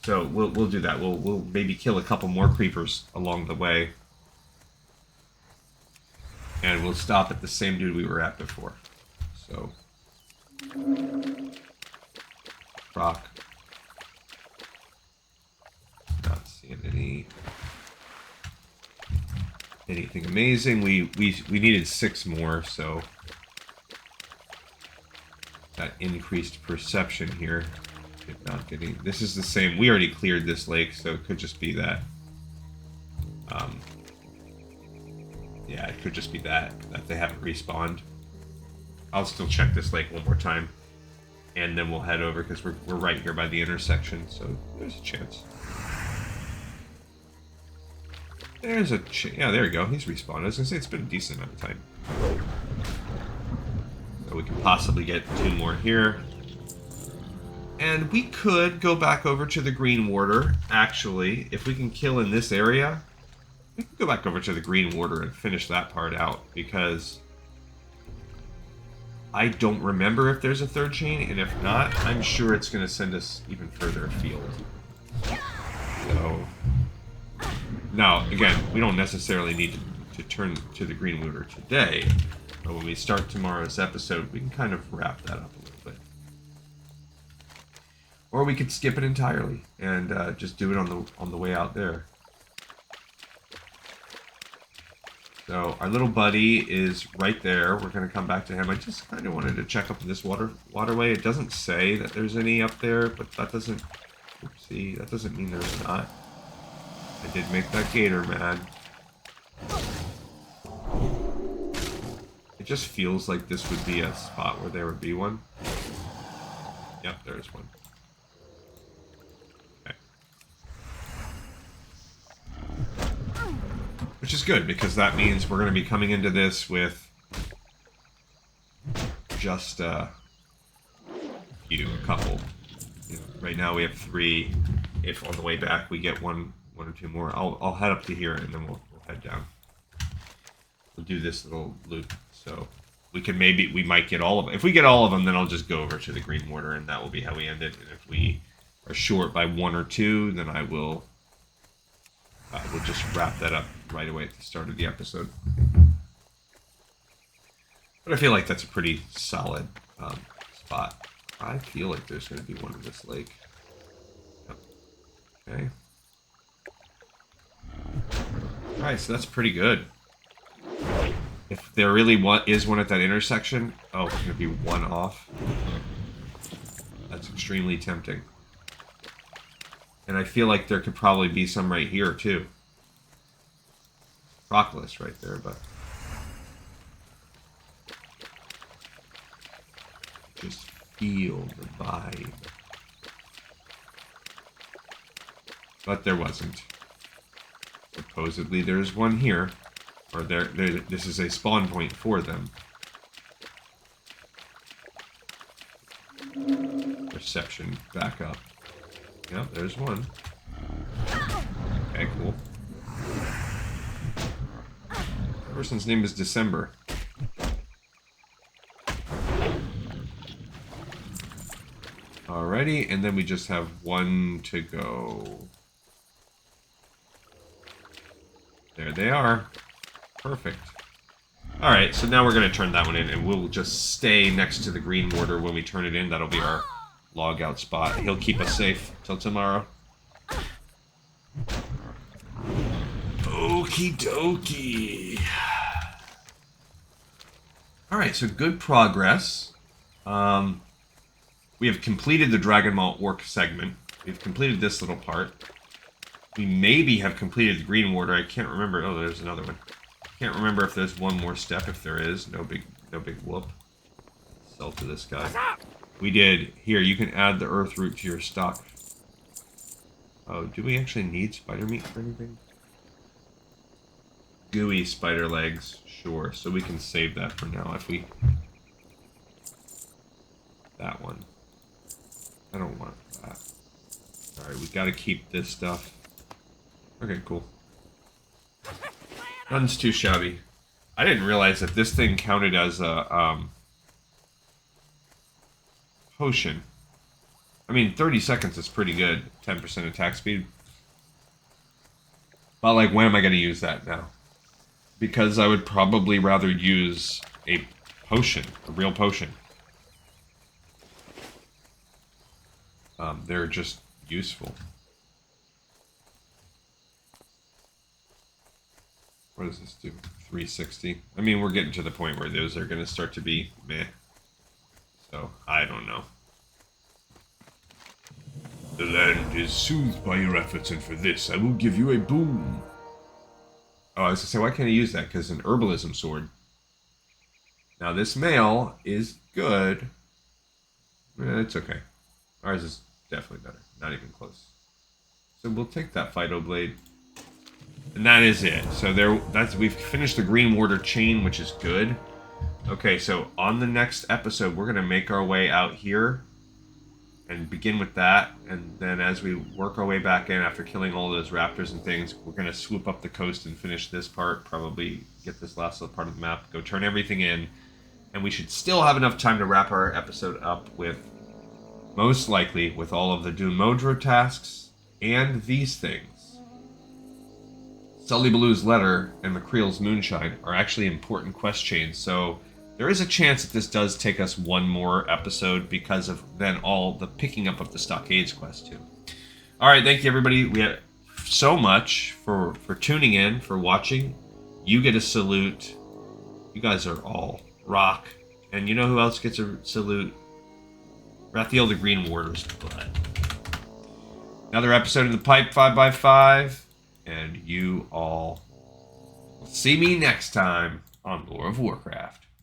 S1: So we'll do that. We'll maybe kill a couple more creepers along the way. And we'll stop at the same dude we were at before. So... Croc. Not seeing anything amazing. We needed 6 more, so... That increased perception here. Not getting... This is the same... We already cleared this lake, so it could just be that... Yeah, it could just be that they haven't respawned. I'll still check this lake one more time, and then we'll head over, because we're right here by the intersection, so there's a chance. There's a chance. Yeah, there we go. He's respawned. I was going to say it's been a decent amount of time. So we can possibly get 2 more here. And we could go back over to the Green Warder, actually, if we can kill in this area. We can go back over to the Green Warder and finish that part out, because I don't remember if there's a 3rd chain, and if not, I'm sure it's going to send us even further afield. So, now, again, we don't necessarily need to turn to the Green Warder today, but when we start tomorrow's episode, we can kind of wrap that up a little bit. Or we could skip it entirely and just do it on the way out there. So our little buddy is right there. We're going to come back to him. I just kind of wanted to check up this waterway. It doesn't say that there's any up there, but that doesn't... Oopsie, that doesn't mean there's not. I did make that gator mad. It just feels like this would be a spot where there would be one. Yep, there's one. Which is good, because that means we're going to be coming into this with just a couple. You know, right now we have 3. If on the way back we get one or 2 more, I'll head up to here and then we'll head down. We'll do this little loop, so we might get all of them. If we get all of them, then I'll just go over to the Green Warder, and that will be how we end it. And if we are short by 1 or 2, then I will. We'll just wrap that up right away at the start of the episode. But I feel like that's a pretty solid spot. I feel like there's going to be one in this lake. Yep. Okay. Alright, so that's pretty good. If there really is one at that intersection, oh, it's going to be one off. That's extremely tempting. And I feel like there could probably be some right here, too. Crocolisk right there, but... just feel the vibe. But there wasn't. Supposedly there's one here. Or this is a spawn point for them. Perception back up. Yep, there's one. Okay, cool. The person's name is December. Alrighty, and then we just have one to go. There they are. Perfect. Alright, so now we're going to turn that one in, and we'll just stay next to the green mortar when we turn it in. That'll be our log out spot. He'll keep us safe till tomorrow. Okie dokie. Alright, so good progress. We have completed the Dragon Malt work segment. We've completed this little part. We maybe have completed the green mortar. I can't remember. Oh, there's another one. Can't remember if there's one more step. If there is, no big whoop. Sell to this guy. We did. Here, you can add the earth root to your stock. Oh, do we actually need spider meat for anything? Gooey spider legs. Sure. So we can save that for now if we... that one. I don't want that. Alright, we gotta keep this stuff. Okay, cool. Nothing's too shabby. I didn't realize that this thing counted as a, potion. I mean, 30 seconds is pretty good. 10% attack speed. But, like, when am I gonna use that now? Because I would probably rather use a potion. A real potion. They're just useful. What does this do? 360? I mean, we're getting to the point where those are going to start to be meh. So, I don't know. The land is soothed by your efforts, and for this, I will give you a boon. Oh, I was going to say, why can't I use that? Because an herbalism sword. Now, this mail is good. It's okay. Ours is definitely better. Not even close. So we'll take that Phyto Blade. And that is it. So we've finished the green water chain, which is good. Okay, so on the next episode, we're going to make our way out here and begin with that. And then as we work our way back in after killing all those raptors and things, we're going to swoop up the coast and finish this part. Probably get this last little part of the map, go turn everything in. And we should still have enough time to wrap our episode up with, most likely, with all of the Dumodro tasks and these things. Sully Baloo's letter and McCreel's moonshine are actually important quest chains, so there is a chance that this does take us one more episode because of then all the picking up of the Stockades quest too. Alright, thank you everybody. We have so much for tuning in, for watching. You get a salute. You guys are all rock. And you know who else gets a salute? Rathiel the Green Warder's blood. Another episode in the pipe, 5x5. And you all will see me next time on Lore of Warcraft.